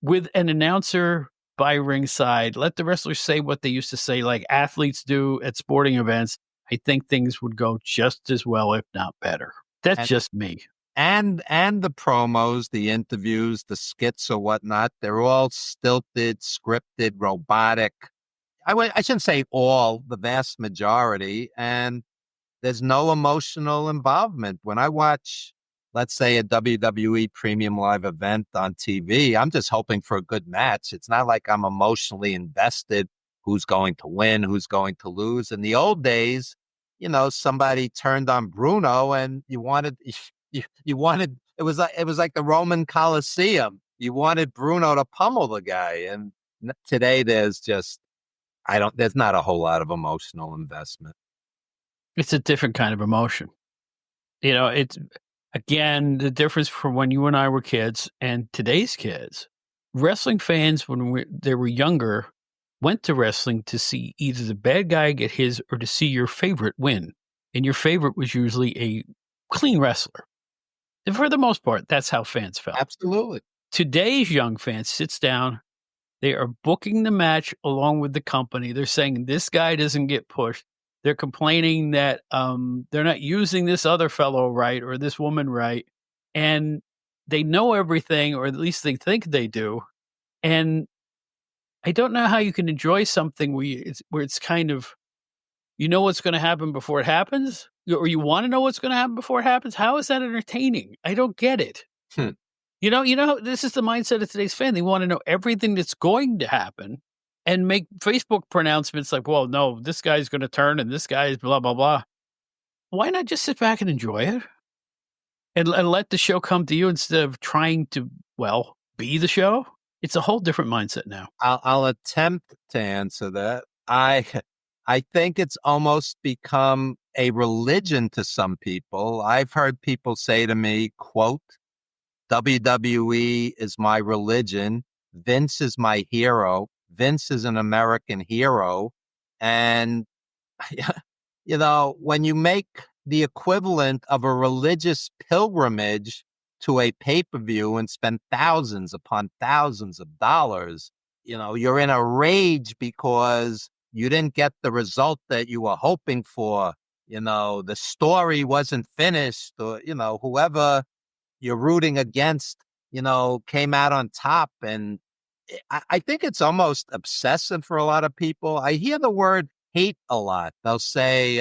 with an announcer by ringside. Let the wrestlers say what they used to say, like athletes do at sporting events. I think things would go just as well, if not better. That's just me. And the promos, the interviews, the skits or whatnot, they're all stilted, scripted, robotic. I shouldn't say all, the vast majority. And there's no emotional involvement. When I watch, let's say, a WWE premium live event on TV, I'm just hoping for a good match. It's not like I'm emotionally invested who's going to win, who's going to lose. In the old days, somebody turned on Bruno and you wanted it was like the Roman Colosseum. You wanted Bruno to pummel the guy. And today there's not a whole lot of emotional investment. It's a different kind of emotion. It's, again, the difference from when you and I were kids and today's kids. Wrestling fans, when they were younger, went to wrestling to see either the bad guy get his or to see your favorite win. And your favorite was usually a clean wrestler. And for the most part, that's how fans felt. Absolutely. Today's young fan sits down. They are booking the match along with the company. They're saying this guy doesn't get pushed. They're complaining that they're not using this other fellow right or this woman right. And they know everything, or at least they think they do. And I don't know how you can enjoy something where it's kind of, what's going to happen before it happens, or you want to know what's going to happen before it happens. How is that entertaining? I don't get it. This is the mindset of today's fan. They want to know everything that's going to happen and make Facebook pronouncements like, well, no, this guy's going to turn and this guy's blah, blah, blah. Why not just sit back and enjoy it and let the show come to you instead of trying to, be the show? It's a whole different mindset now. I'll attempt to answer that. I think it's almost become a religion to some people. I've heard people say to me, quote, WWE is my religion. Vince is my hero. Vince is an American hero. And, when you make the equivalent of a religious pilgrimage to a pay-per-view and spend thousands upon thousands of dollars, you're in a rage because you didn't get the result that you were hoping for. The story wasn't finished, or, whoever you're rooting against, came out on top. And I think it's almost obsessive for a lot of people. I hear the word hate a lot. They'll say,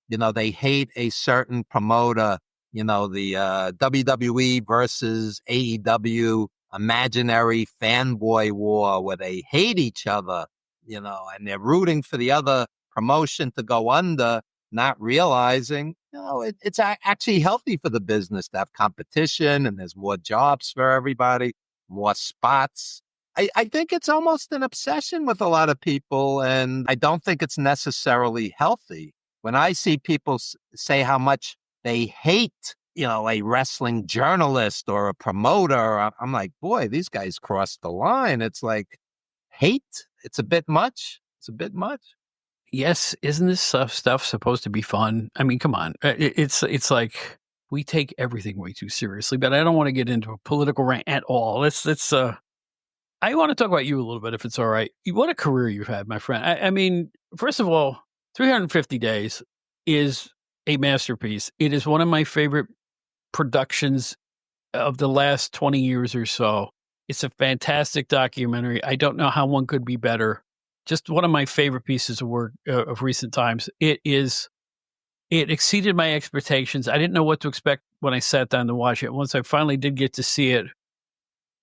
they hate a certain promoter, the WWE versus AEW imaginary fanboy war where they hate each other, and they're rooting for the other promotion to go under, not realizing, it's actually healthy for the business to have competition, and there's more jobs for everybody, more spots. I think it's almost an obsession with a lot of people, and I don't think it's necessarily healthy. When I see people say how much they hate, a wrestling journalist or a promoter, I'm like, boy, these guys crossed the line. It's like hate. It's a bit much. It's a bit much. Yes, isn't this stuff supposed to be fun? I mean, come on. It's like we take everything way too seriously, but I don't want to get into a political rant at all. Let's I want to talk about you a little bit, if it's all right. What a career you've had, my friend. I mean, first of all, 350 Days is a masterpiece. It is one of my favorite productions of the last 20 years or so. It's a fantastic documentary. I don't know how one could be better. Just one of my favorite pieces of work of recent times. It exceeded my expectations. I didn't know what to expect when I sat down to watch it. Once I finally did get to see it,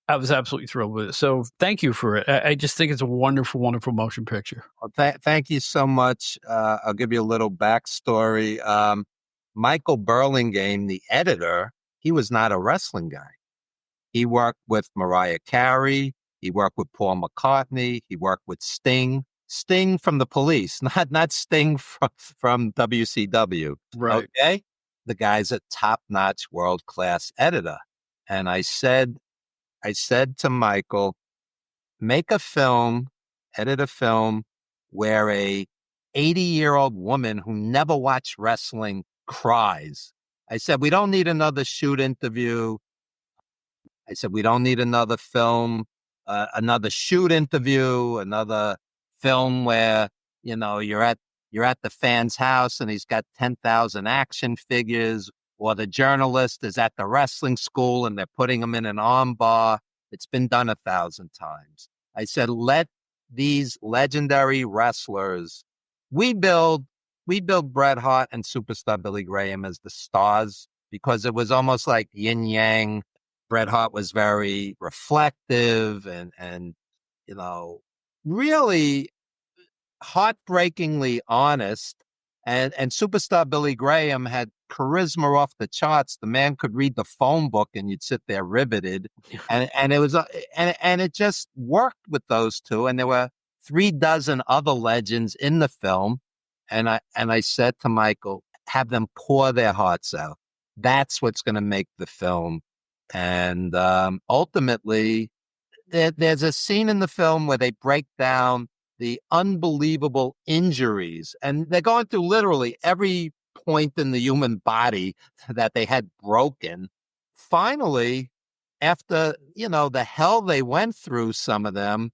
I was absolutely thrilled with it. So thank you for it. I just think it's a wonderful, wonderful motion picture. Well, thank you so much. I'll give you a little backstory. Michael Burlingame, the editor, he was not a wrestling guy. He worked with Mariah Carey. He worked with Paul McCartney. He worked with Sting. Sting from the Police, not Sting from WCW. Right. Okay? The guy's a top-notch, world-class editor. And I said to Michael, make a film, edit a film where a 80-year-old woman who never watched wrestling cries. I said, we don't need another shoot interview. I said, we don't need another film, another shoot interview, another film where, you're at the fan's house and he's got 10,000 action figures, or the journalist is at the wrestling school and they're putting him in an arm bar. It's been done 1,000 times. I said, let these legendary wrestlers. We build Bret Hart and superstar Billy Graham as the stars because it was almost like yin yang. Bret Hart was very reflective and really heartbreakingly honest. And superstar Billy Graham had charisma off the charts. The man could read the phone book and you'd sit there riveted. And it was and it just worked with those two. And there were 36 other legends in the film. And I said to Michael, have them pour their hearts out. That's what's going to make the film. And ultimately, there's a scene in the film where they break down the unbelievable injuries, and they're going through literally every point in the human body that they had broken. Finally, after, the hell they went through, some of them,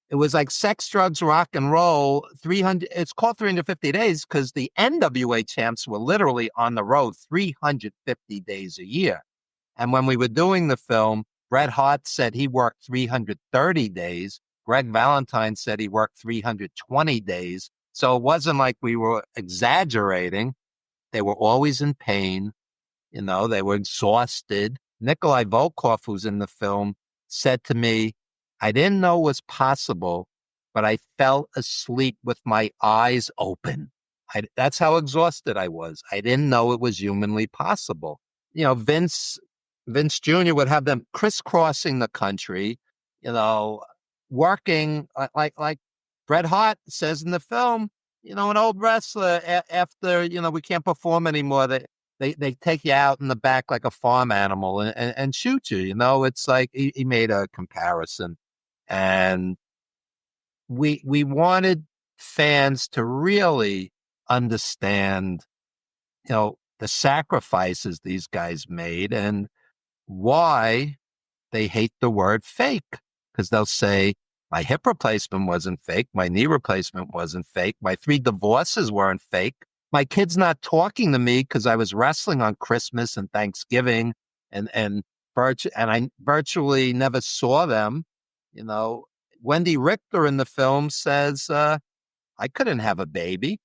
it was like sex, drugs, rock and roll, 300, it's called 350 days because the NWA champs were literally on the road 350 days a year. And when we were doing the film, Bret Hart said he worked 330 days. Greg Valentine said he worked 320 days. So it wasn't like we were exaggerating. They were always in pain. They were exhausted. Nikolai Volkov, who's in the film, said to me, I didn't know it was possible, but I fell asleep with my eyes open. That's how exhausted I was. I didn't know it was humanly possible. Vince Jr. would have them crisscrossing the country, working like Bret Hart says in the film, an old wrestler after, we can't perform anymore. They take you out in the back like a farm animal and shoot you. It's like he made a comparison. And we wanted fans to really understand, the sacrifices these guys made and why they hate the word fake. Because they'll say, my hip replacement wasn't fake. My knee replacement wasn't fake. My 3 divorces weren't fake. My kid's not talking to me because I was wrestling on Christmas and Thanksgiving and I virtually never saw them. Wendy Richter in the film says, I couldn't have a baby.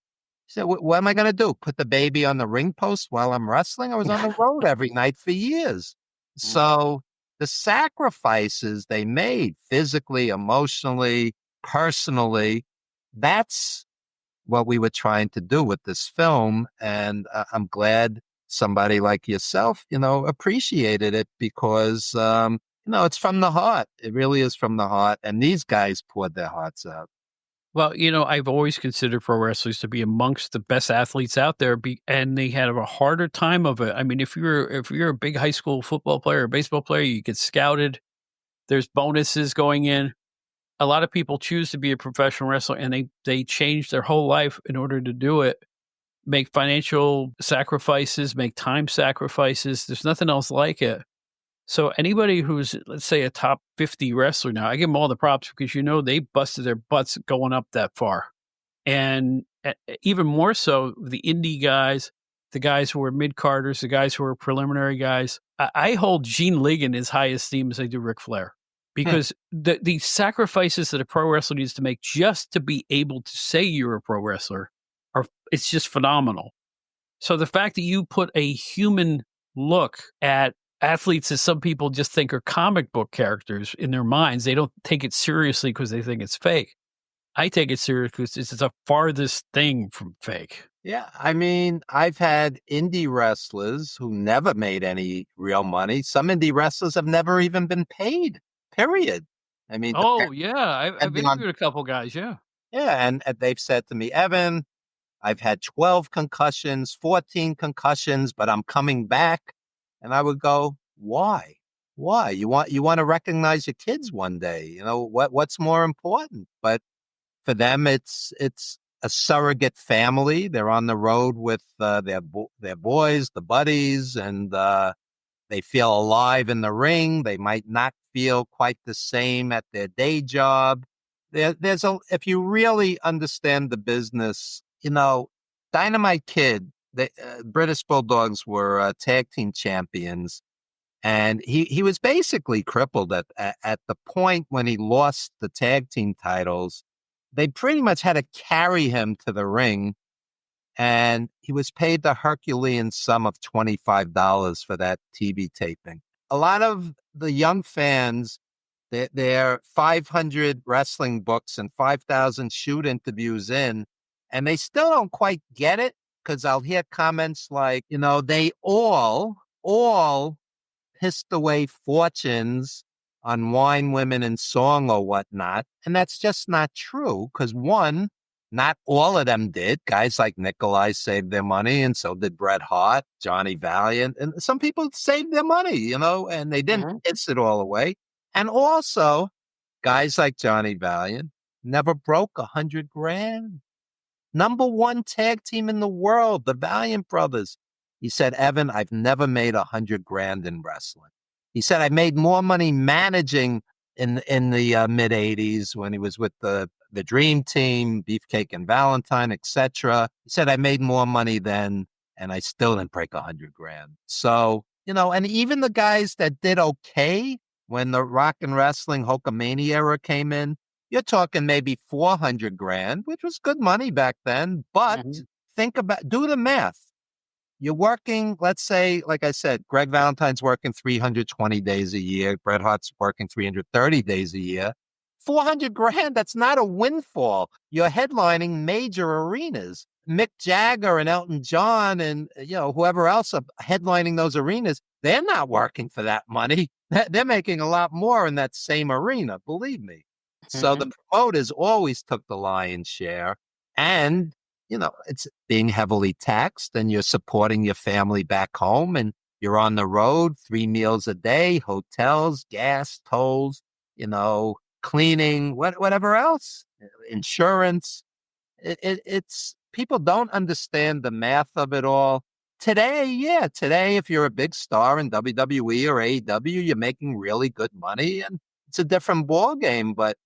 She said, what am I going to do? Put the baby on the ring post while I'm wrestling? I was on the road every night for years. So the sacrifices they made physically, emotionally, personally, that's what we were trying to do with this film. And I'm glad somebody like yourself, appreciated it because, it's from the heart. It really is from the heart. And these guys poured their hearts out. Well, I've always considered pro wrestlers to be amongst the best athletes out there, and they had a harder time of it. I mean, if you're a big high school football player or baseball player, you get scouted. There's bonuses going in. A lot of people choose to be a professional wrestler, and they change their whole life in order to do it. Make financial sacrifices, make time sacrifices. There's nothing else like it. So anybody who's, let's say, a top 50 wrestler now, I give them all the props because, they busted their butts going up that far. And even more so, the indie guys, the guys who are mid-carders, the guys who are preliminary guys. I hold Gene Ligon as high esteem as I do Ric Flair because the sacrifices that a pro wrestler needs to make just to be able to say you're a pro wrestler, it's just phenomenal. So the fact that you put a human look at athletes that some people just think are comic book characters in their minds, they don't take it seriously because they think it's fake. I take it serious because it's the farthest thing from fake. Yeah, I mean, I've had indie wrestlers who never made any real money. Some indie wrestlers have never even been paid, period. I mean, I've interviewed a couple guys, yeah. Yeah, and they've said to me, Evan, I've had 12 concussions, 14 concussions, but I'm coming back. And I would go, why? Why? You want to recognize your kids one day. What's more important? But for them, it's a surrogate family. They're on the road with their boys, the buddies, and they feel alive in the ring. They might not feel quite the same at their day job. If you really understand the business, Dynamite Kid, the British Bulldogs were tag team champions, and he was basically crippled at the point when he lost the tag team titles. they pretty much had to carry him to the ring, and he was paid the Herculean sum of $25 for that TV taping. A lot of the young fans, they're 500 wrestling books and 5,000 shoot interviews in, and they still don't quite get it, because I'll hear comments like, they all pissed away fortunes on wine, women, and song or whatnot. And that's just not true, because one, not all of them did. Guys like Nikolai saved their money, and so did Bret Hart, Johnny Valiant, and some people saved their money, and they didn't piss it all away. And also, guys like Johnny Valiant never broke $100,000. Number one tag team in the world, the Valiant brothers. He said, Evan, I've never made $100,000 in wrestling. He said, I made more money managing in the mid '80s when he was with the Dream Team, Beefcake and Valentine, etc. He said, I made more money then, and I still didn't break $100,000. So, and even the guys that did okay when the rock and wrestling Hulkamania era came in, you're talking maybe $400,000, which was good money back then. But do the math. You're working, let's say, like I said, Greg Valentine's working 320 days a year. Bret Hart's working 330 days a year. $400,000, that's not a windfall. You're headlining major arenas. Mick Jagger and Elton John and, whoever else are headlining those arenas, they're not working for that money. They're making a lot more in that same arena, believe me. So the promoters always took the lion's share, and it's being heavily taxed, and you're supporting your family back home, and you're on the road 3 meals a day, hotels, gas, tolls, cleaning, whatever else, insurance. It's people don't understand the math of it all. Today, if you're a big star in WWE or AEW, you're making really good money, and it's a different ball game. But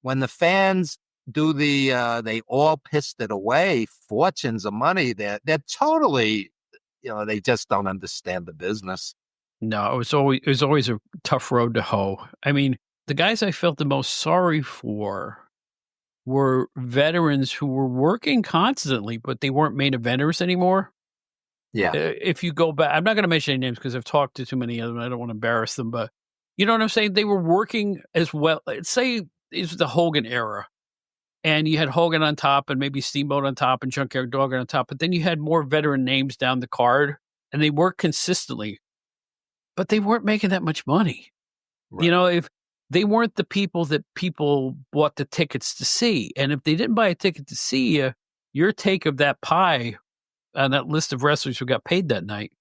when the fans do they all pissed it away, fortunes of money, they're totally, they just don't understand the business. No, it was always a tough road to hoe. I mean, the guys I felt the most sorry for were veterans who were working constantly, but they weren't main eventers anymore. Yeah. If you go back, I'm not going to mention any names because I've talked to too many of them. I don't want to embarrass them, but you know what I'm saying? They were working as well. Let's say it was the Hogan era, and you had Hogan on top and maybe Steamboat on top and Junkyard Dog on top, but then you had more veteran names down the card, and they worked consistently, but they weren't making that much money. Right. If they weren't the people that people bought the tickets to see, and if they didn't buy a ticket to see you, your take of that pie on that list of wrestlers who got paid that night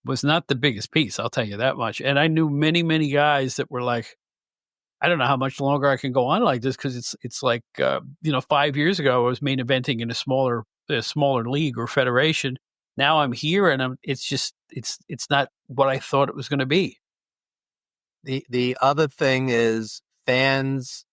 was not the biggest piece, I'll tell you that much. And I knew many, many guys that were like, I don't know how much longer I can go on like this, because it's like 5 years ago I was main eventing in a smaller league or federation. Now I'm here, and it's not what I thought it was going to be. The other thing is fans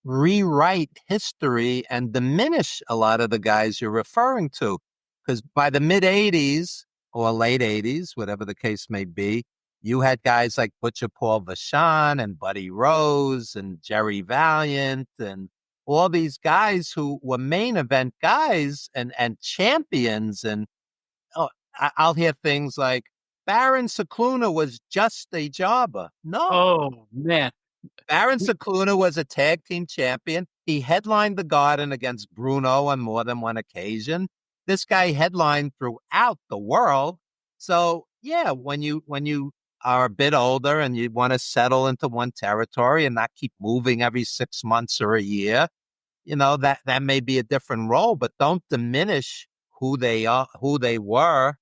rewrite history and diminish a lot of the guys you're referring to, because by the mid '80s or late '80s, whatever the case may be, you had guys like Butcher Paul Vachon and Buddy Rose and Jerry Valiant and all these guys who were main event guys and champions. And I'll hear things like, Baron Cicluna was just a jobber. No. Oh, man. Baron Cicluna was a tag team champion. He headlined the Garden against Bruno on more than one occasion. This guy headlined throughout the world. So, yeah, when you are a bit older and you want to settle into one territory and not keep moving every 6 months or a year, that may be a different role, but don't diminish who they are, who they were,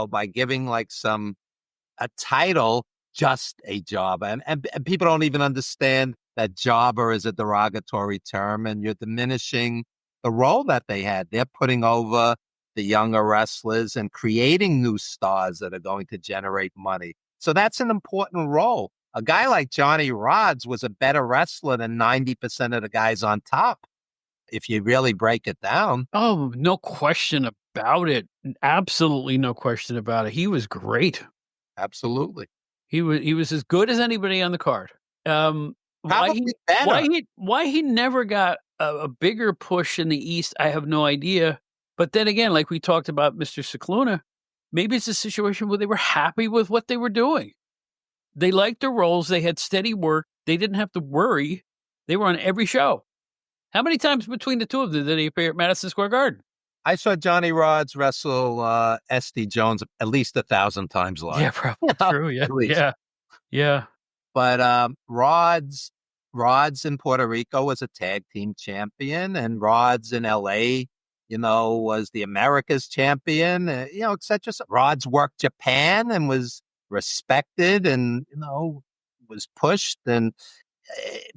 by giving like a title, just a jobber. And people don't even understand that jobber is a derogatory term, and you're diminishing the role that they had. They're putting over the younger wrestlers and creating new stars that are going to generate money. So that's an important role. A guy like Johnny Rodz was a better wrestler than 90% of the guys on top, if you really break it down. Oh, no question about it. Absolutely no question about it. He was great. Absolutely. He was as good as anybody on the card. Probably better. Why he never got a bigger push in the East, I have no idea. But then again, like we talked about Mr. Cicluna, maybe it's a situation where they were happy with what they were doing. They liked their roles. They had steady work. They didn't have to worry. They were on every show. How many times between the two of them did they appear at Madison Square Garden? I saw Johnny Rods wrestle SD Jones at least 1,000 times live. Yeah, probably true. Yeah, At least. yeah. But Rods in Puerto Rico was a tag team champion, and Rods in LA, was the America's champion, et cetera. So Rods worked Japan and was respected and, was pushed. And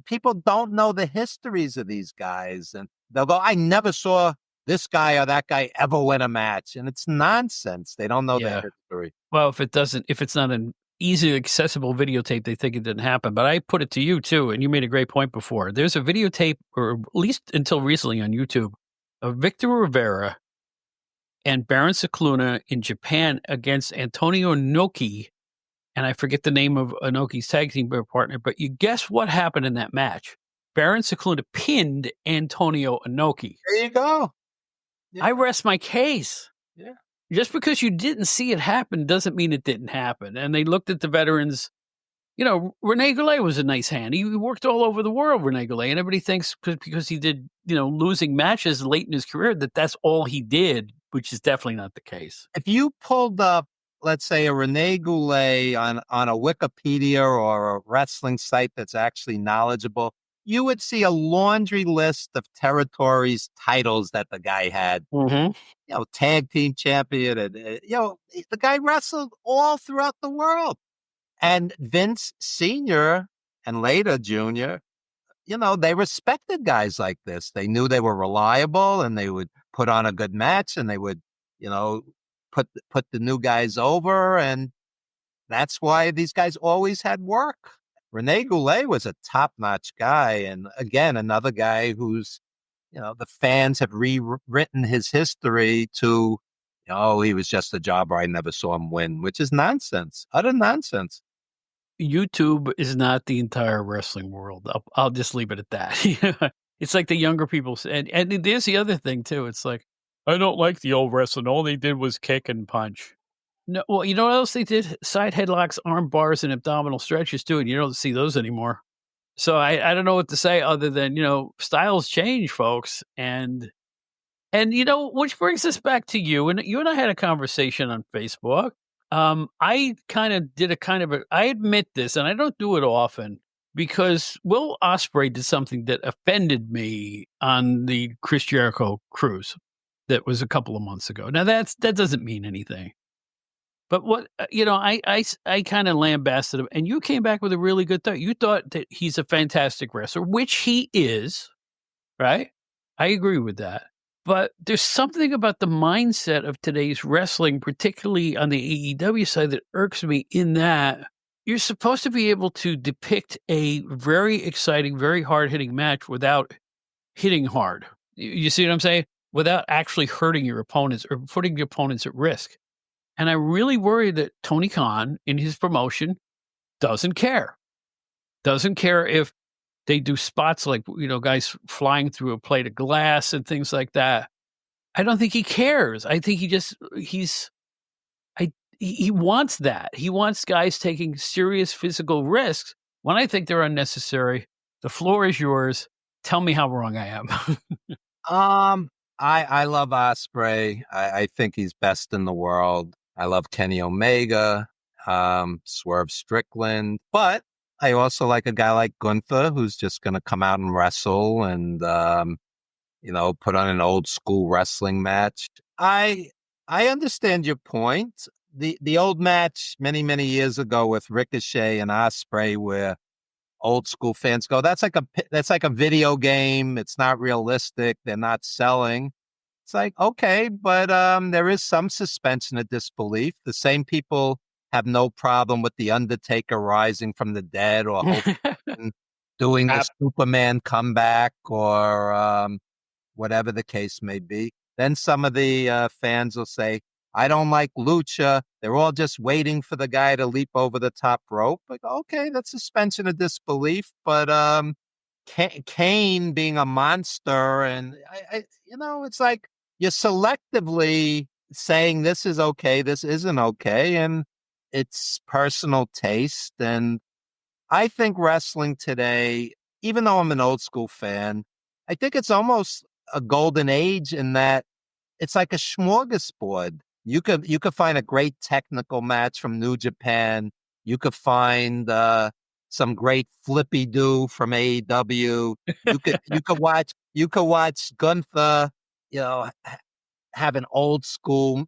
people don't know the histories of these guys. And they'll go, I never saw this guy or that guy ever win a match. And it's nonsense. They don't know the history. Well, if it's not an easily accessible videotape, they think it didn't happen. But I put it to you too, and you made a great point before. There's a videotape, or at least until recently on YouTube, of Victor Rivera and Baron Cicluna in Japan against Antonio Inoki, and I forget the name of Inoki's tag team partner, but you guess what happened in that match? Baron Cicluna pinned Antonio Inoki. There you go. Yeah. I rest my case. Yeah. Just because you didn't see it happen doesn't mean it didn't happen. And they looked at the veterans. Rene Goulet was a nice hand. He worked all over the world, Rene Goulet. And everybody thinks because he did, losing matches late in his career, that's all he did, which is definitely not the case. If you pulled up, let's say, a Rene Goulet on a Wikipedia or a wrestling site that's actually knowledgeable, you would see a laundry list of territories, titles that the guy had. Mm-hmm. Tag team champion. And, the guy wrestled all throughout the world. And Vince Sr. and later Jr., they respected guys like this. They knew they were reliable and they would put on a good match and they would, put the new guys over. And that's why these guys always had work. Rene Goulet was a top-notch guy. And again, another guy who's, the fans have rewritten his history to, he was just a jobber. I never saw him win, which is nonsense, utter nonsense. YouTube is not the entire wrestling world. I'll just leave it at that. It's like the younger people. And there's the other thing, too. It's like, I don't like the old wrestling. All they did was kick and punch. No, well, you know what else they did? Side headlocks, arm bars, and abdominal stretches, too. And you don't see those anymore. So I don't know what to say other than, styles change, folks. And which brings us back to you. And you and I had a conversation on Facebook. I kind of did I admit this, and I don't do it often, because Will Ospreay did something that offended me on the Chris Jericho cruise that was a couple of months ago. Now that doesn't mean anything. But what, I kind of lambasted him, and you came back with a really good thought. You thought that he's a fantastic wrestler, which he is, right? I agree with that. But there's something about the mindset of today's wrestling, particularly on the AEW side, that irks me, in that you're supposed to be able to depict a very exciting, very hard-hitting match without hitting hard. You see what I'm saying? Without actually hurting your opponents or putting your opponents at risk. And I really worry that Tony Khan, in his promotion, doesn't care. Doesn't care if they do spots like, guys flying through a plate of glass and things like that. I don't think he cares. I think he wants that. He wants guys taking serious physical risks when I think they're unnecessary. The floor is yours. Tell me how wrong I am. I love Ospreay. I think he's best in the world. I love Kenny Omega, Swerve Strickland, but I also like a guy like Gunther, who's just going to come out and wrestle and, put on an old school wrestling match. I understand your point. The old match many, many years ago with Ricochet and Ospreay, where old school fans go, that's like a video game. It's not realistic. They're not selling. It's like, okay, but there is some suspension of disbelief. The same people have no problem with The Undertaker rising from the dead or doing the Superman comeback or whatever the case may be. Then some of the fans will say, I don't like Lucha. They're all just waiting for the guy to leap over the top rope. Like, okay, that's suspension of disbelief, but Kane being a monster, and it's like you're selectively saying this is okay, this isn't okay, and it's personal taste. And I think wrestling today, even though I'm an old school fan, I think it's almost a golden age in that it's like a smorgasbord. You could find a great technical match from New Japan. You could find some great flippy do from AEW. You could watch Gunther, have an old school,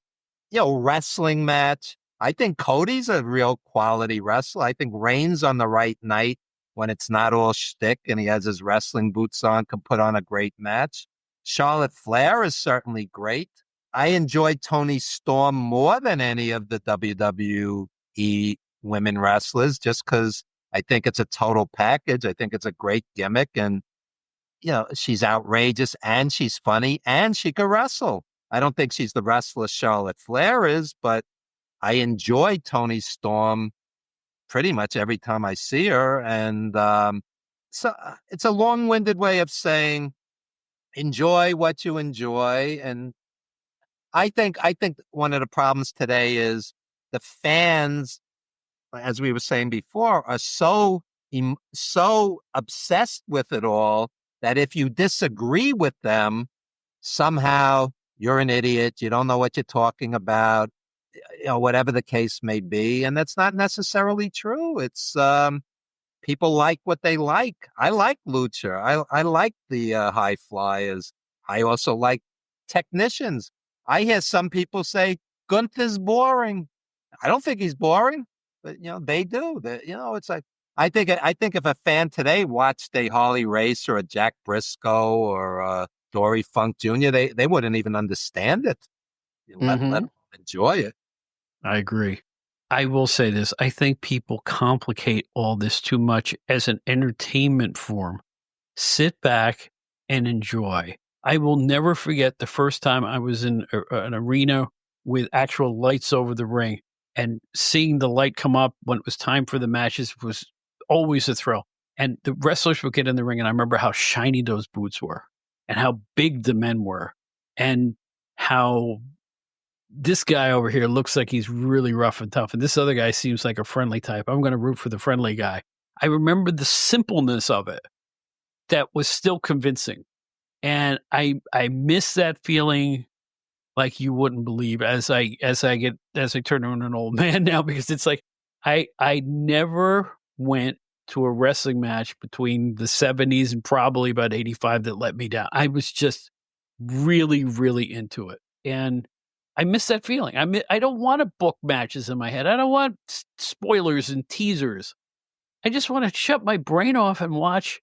wrestling match. I think Cody's a real quality wrestler. I think Reigns on the right night when it's not all shtick and he has his wrestling boots on can put on a great match. Charlotte Flair is certainly great. I enjoy Tony Storm more than any of the WWE women wrestlers just because I think it's a total package. I think it's a great gimmick and, she's outrageous and she's funny and she can wrestle. I don't think she's the wrestler Charlotte Flair is, but I enjoy Tony Storm pretty much every time I see her. And so it's a long-winded way of saying enjoy what you enjoy. And I think one of the problems today is the fans, as we were saying before, are so obsessed with it all that if you disagree with them, somehow you're an idiot. You don't know what you're talking about, whatever the case may be. And that's not necessarily true. It's people like what they like. I like Lucha. I like the high flyers. I also like technicians. I hear some people say Gunther's boring. I don't think he's boring, but they do. It's like I think if a fan today watched a Harley Race or a Jack Briscoe or Dory Funk Jr., they wouldn't even understand it. Let them enjoy it. I agree. I will say this. I think people complicate all this too much as an entertainment form. Sit back and enjoy. I will never forget the first time I was in an arena with actual lights over the ring and seeing the light come up when it was time for the matches was always a thrill. And the wrestlers would get in the ring, and I remember how shiny those boots were and how big the men were and how this guy over here looks like he's really rough and tough, and this other guy seems like a friendly type. I'm going to root for the friendly guy. I remember the simpleness of it that was still convincing. And I miss that feeling like you wouldn't believe as I turn into an old man now, because it's like I never went to a wrestling match between the 70s and probably about 85 that let me down. I was just really, really into it. And I miss that feeling. I don't want to book matches in my head. I don't want spoilers and teasers. I just want to shut my brain off and watch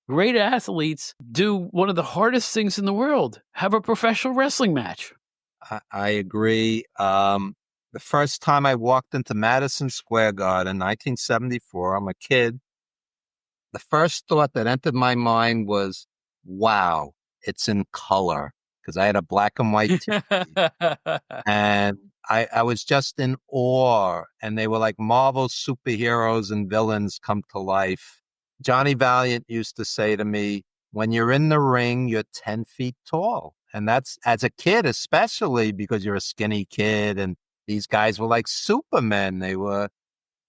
great athletes do one of the hardest things in the world, have a professional wrestling match. I agree. The first time I walked into Madison Square Garden, 1974, I'm a kid. The first thought that entered my mind was, wow, it's in color. Because I had a black and white TV. And I was just in awe. And they were like Marvel superheroes and villains come to life. Johnny Valiant used to say to me, when you're in the ring, you're 10 feet tall. And that's, as a kid, especially because you're a skinny kid. And these guys were like Supermen.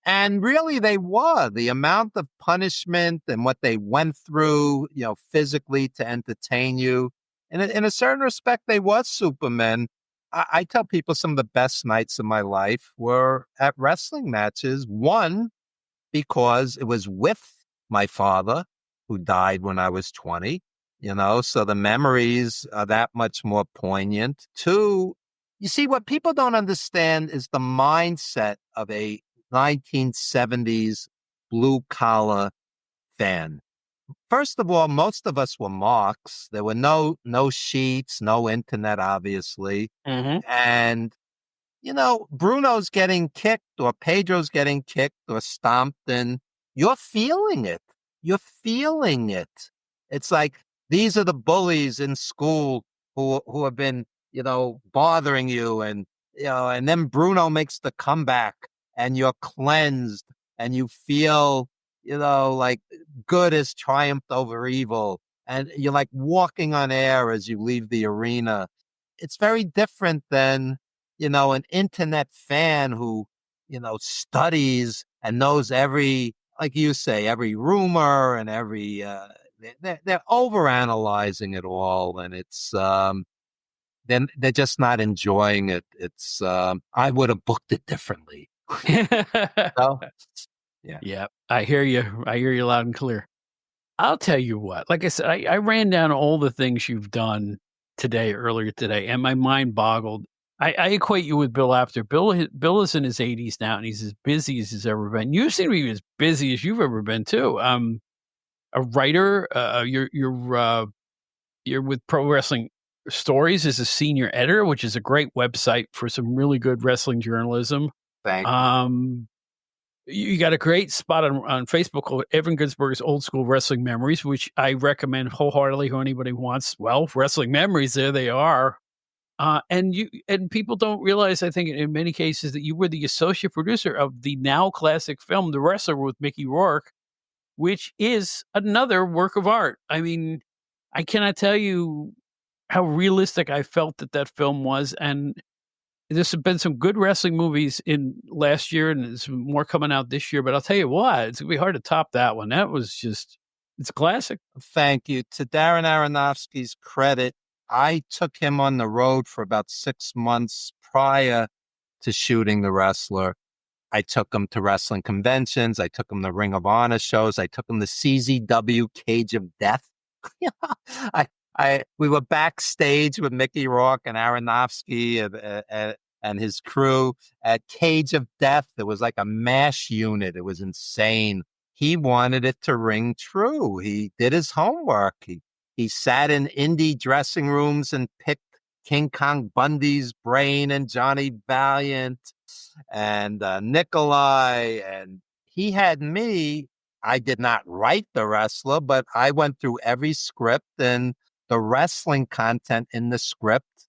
And really they were. The amount of punishment and what they went through, physically to entertain you. And in a certain respect, they were Supermen. I tell people some of the best nights of my life were at wrestling matches. One, because it was with my father, who died when I was 20, so the memories are that much more poignant. Two, you see, what people don't understand is the mindset of a 1970s blue-collar fan. First of all, most of us were marks. There were no sheets, no internet, obviously. And, Bruno's getting kicked or Pedro's getting kicked or stomped, and you're feeling it. You're feeling it. It's like these are the bullies in school who have been, bothering you, and and then Bruno makes the comeback and you're cleansed and you feel, like good has triumphed over evil. And you're like walking on air as you leave the arena. It's very different than, an internet fan who, studies and knows every, like you say, every rumor and every, they're overanalyzing it all. And it's, then they're just not enjoying it. It's, I would have booked it differently. So, yeah. Yeah, I hear you. I hear you loud and clear. I'll tell you what, like I said, I ran down all the things you've done earlier today, and my mind boggled. I equate you with Bill Apter. Bill is in his 80s now, and he's as busy as he's ever been. You seem to be as busy as you've ever been too. A writer. You're with Pro Wrestling Stories as a senior editor, which is a great website for some really good wrestling journalism. Thank you. You got a great spot on Facebook called Evan Ginzburg's Old School Wrestling Memories, which I recommend wholeheartedly to anybody who wants, wrestling memories. There they are. And people don't realize, I think, in many cases, that you were the associate producer of the now classic film, The Wrestler with Mickey Rourke, which is another work of art. I mean, I cannot tell you how realistic I felt that film was. And there's been some good wrestling movies in last year, and there's more coming out this year. But I'll tell you what, it's going to be hard to top that one. That was just, it's classic. Thank you. To Darren Aronofsky's credit, I took him on the road for about 6 months prior to shooting The Wrestler. I took him to wrestling conventions. I took him to Ring of Honor shows. I took him to CZW Cage of Death. We were backstage with Mickey Rourke and Aronofsky and his crew at Cage of Death. There was like a MASH unit. It was insane. He wanted it to ring true. He did his homework. He sat in indie dressing rooms and picked King Kong Bundy's brain and Johnny Valiant and Nikolai. And he had me. I did not write The Wrestler, but I went through every script and the wrestling content in the script.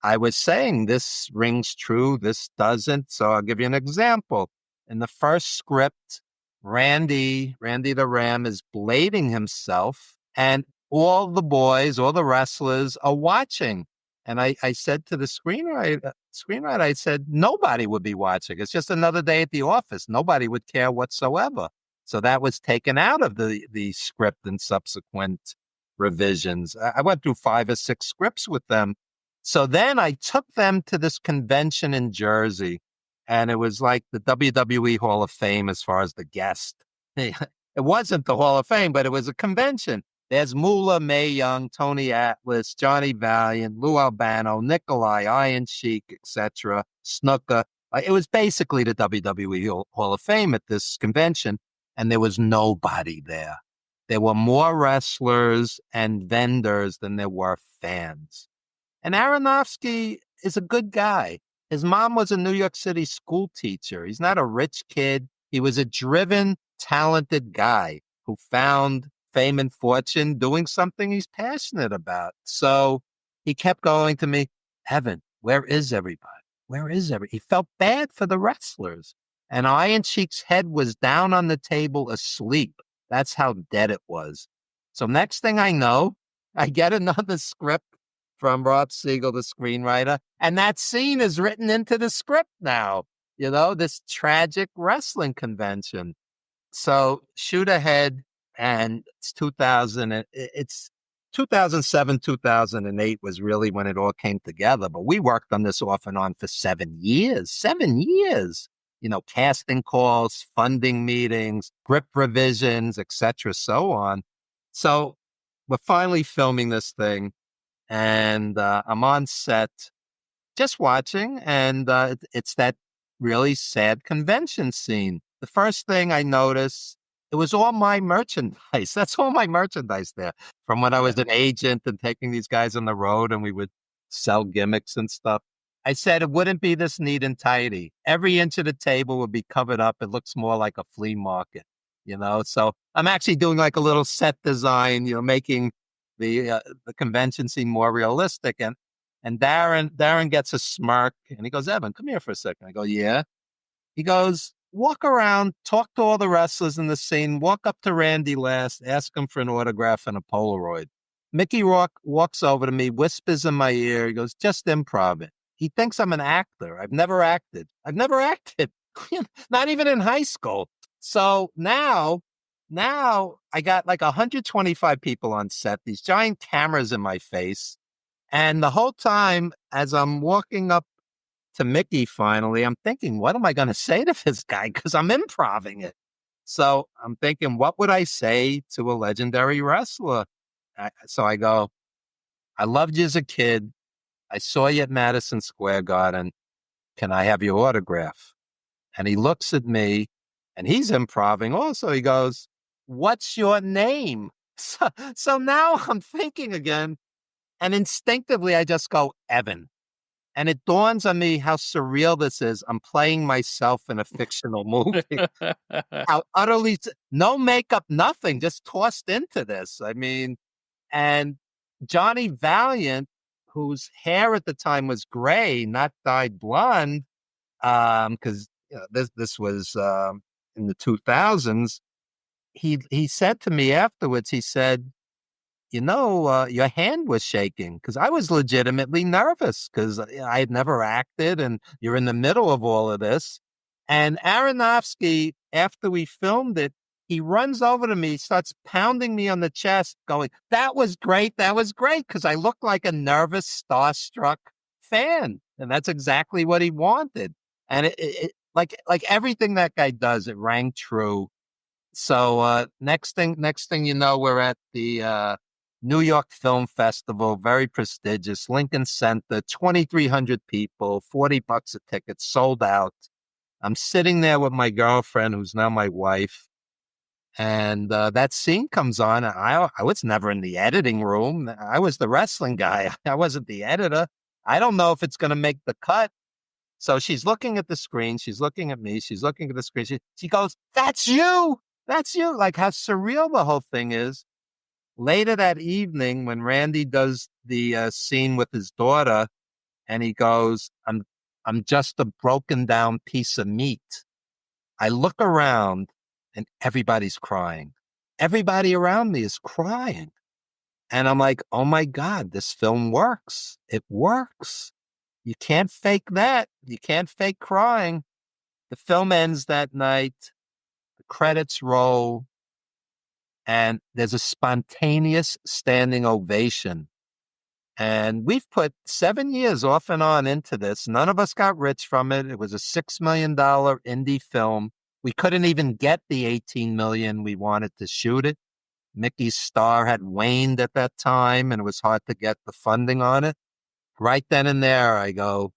I was saying this rings true, this doesn't. So I'll give you an example. In the first script, Randy the Ram is blading himself, and all the boys, all the wrestlers are watching. And I said to the screenwriter, I said, nobody would be watching. It's just another day at the office. Nobody would care whatsoever. So that was taken out of the script in subsequent revisions. I went through 5 or 6 scripts with them. So then I took them to this convention in Jersey, and it was like the WWE Hall of Fame as far as the guest. It wasn't the Hall of Fame, but it was a convention. There's Moolah, Mae Young, Tony Atlas, Johnny Valiant, Lou Albano, Nikolai, Iron Sheik, etc., Snuka. It was basically the WWE Hall of Fame at this convention, and there was nobody there. There were more wrestlers and vendors than there were fans. And Aronofsky is a good guy. His mom was a New York City school teacher. He's not a rich kid. He was a driven, talented guy who found fame and fortune doing something he's passionate about. So he kept going to me, Evan, where is everybody? Where is everybody? He felt bad for the wrestlers. And Iron Sheik's head was down on the table asleep. That's how dead it was. So next thing I know, I get another script from Rob Siegel, the screenwriter, and that scene is written into the script now, this tragic wrestling convention. So shoot ahead, and it's 2007, 2008 was really when it all came together. But we worked on this off and on for 7 years, 7 years. Casting calls, funding meetings, script revisions, etc., so on. So we're finally filming this thing, and I'm on set just watching, and it's that really sad convention scene. The first thing I noticed, it was all my merchandise. That's all my merchandise there from when I was an agent and taking these guys on the road, and we would sell gimmicks and stuff. I said it wouldn't be this neat and tidy. Every inch of the table would be covered up. It looks more like a flea market, So I'm actually doing like a little set design, making the convention seem more realistic. And Darren gets a smirk, and he goes, Evan, come here for a second. I go, yeah. He goes, walk around, talk to all the wrestlers in the scene, walk up to Randy last, ask him for an autograph and a Polaroid. Mickey Rourke walks over to me, whispers in my ear. He goes, just improv it. He thinks I'm an actor. I've never acted. Not even in high school. So now I got like 125 people on set, these giant cameras in my face. And the whole time as I'm walking up to Mickey finally, I'm thinking, what am I going to say to this guy? Because I'm improving it. So I'm thinking, what would I say to a legendary wrestler? So I go, I loved you as a kid. I saw you at Madison Square Garden. Can I have your autograph? And he looks at me and he's improving also. He goes, what's your name? So now I'm thinking again, and instinctively I just go, Evan. And it dawns on me how surreal this is. I'm playing myself in a fictional movie. How utterly, no makeup, nothing, just tossed into this. I mean, and Johnny Valiant, whose hair at the time was gray, not dyed blonde, because this was in the 2000s. He said to me afterwards, he said, your hand was shaking, because I was legitimately nervous because I had never acted and you're in the middle of all of this. And Aronofsky, after we filmed it, he runs over to me, starts pounding me on the chest, going, that was great. That was great. Because I looked like a nervous, starstruck fan. And that's exactly what he wanted. And like everything that guy does, it rang true. So next thing you know, we're at the New York Film Festival, very prestigious, Lincoln Center, 2,300 people, $40 a ticket, sold out. I'm sitting there with my girlfriend, who's now my wife, and that scene comes on. I was never in the editing room. I was the wrestling guy. I wasn't the editor. I don't know if it's going to make the cut. So she's looking at the screen. She's looking at me. She's looking at the screen. She goes, that's you. That's you. Like how surreal the whole thing is. Later that evening, when Randy does the scene with his daughter, and he goes, I'm just a broken down piece of meat. I look around and everybody's crying. Everybody around me is crying. And I'm like, oh my God, this film works. It works. You can't fake that. You can't fake crying. The film ends that night. The credits roll. And there's a spontaneous standing ovation. And we've put 7 years off and on into this. None of us got rich from it. It was a $6 million indie film. We couldn't even get the $18 million we wanted to shoot it. Mickey's star had waned at that time, and it was hard to get the funding on it. Right then and there, I go,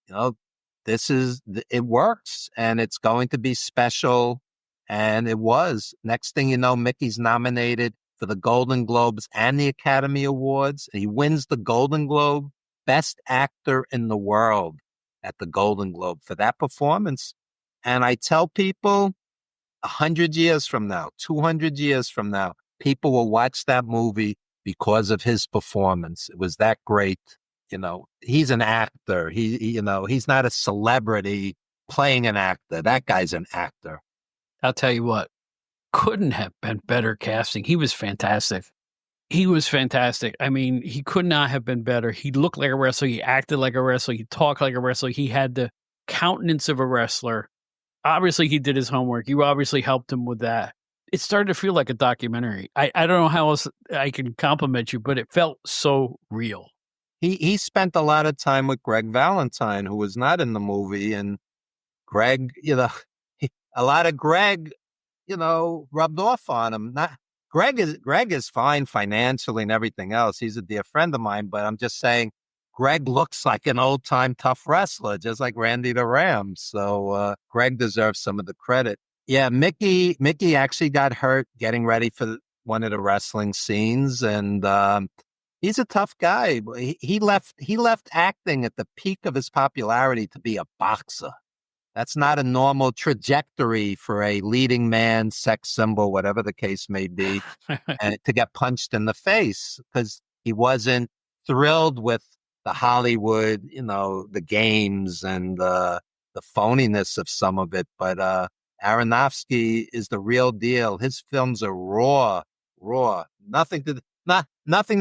it works, and it's going to be special. And it was. Next thing you know, Mickey's nominated for the Golden Globes and the Academy Awards. He wins the Golden Globe, Best Actor in the World at the Golden Globe for that performance. And I tell people 100 years from now, 200 years from now, people will watch that movie because of his performance. It was that great. He's an actor. He's not a celebrity playing an actor. That guy's an actor. I'll tell you what, couldn't have been better casting. He was fantastic. I mean, he could not have been better. He looked like a wrestler. He acted like a wrestler. He talked like a wrestler. He had the countenance of a wrestler. Obviously, he did his homework. You obviously helped him with that. It started to feel like a documentary. I don't know how else I can compliment you, but it felt so real. He spent a lot of time with Greg Valentine, who was not in the movie. And Greg, a lot of Greg, rubbed off on him. Greg is fine financially and everything else. He's a dear friend of mine, but I'm just saying, Greg looks like an old time tough wrestler, just like Randy the Ram. So Greg deserves some of the credit. Yeah, Mickey actually got hurt getting ready for one of the wrestling scenes, and he's a tough guy. He left acting at the peak of his popularity to be a boxer. That's not a normal trajectory for a leading man, sex symbol, whatever the case may be, and to get punched in the face because he wasn't thrilled with the Hollywood, the games and the the phoniness of some of it. But Aronofsky is the real deal. His films are raw. Nothing to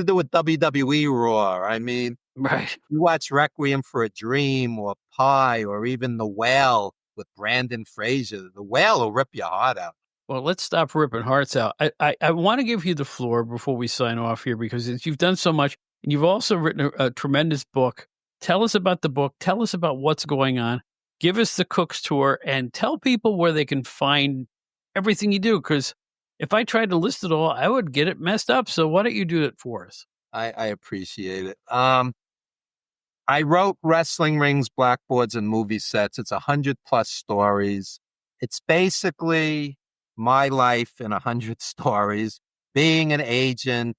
do with WWE raw. I mean, Right. you watch Requiem for a Dream or Pi or even The Whale with Brandon Fraser. The Whale will rip your heart out. Well, let's stop ripping hearts out. I want to give you the floor before we sign off here because you've done so much. And you've also written a tremendous book. Tell us about the book. Tell us about what's going on. Give us the Cook's tour and tell people where they can find everything you do. Because if I tried to list it all, I would get it messed up. So why don't you do it for us? I appreciate it. I wrote Wrestling Rings, Blackboards, and Movie Sets. It's 100+ stories. It's basically my life in 100 stories, being an agent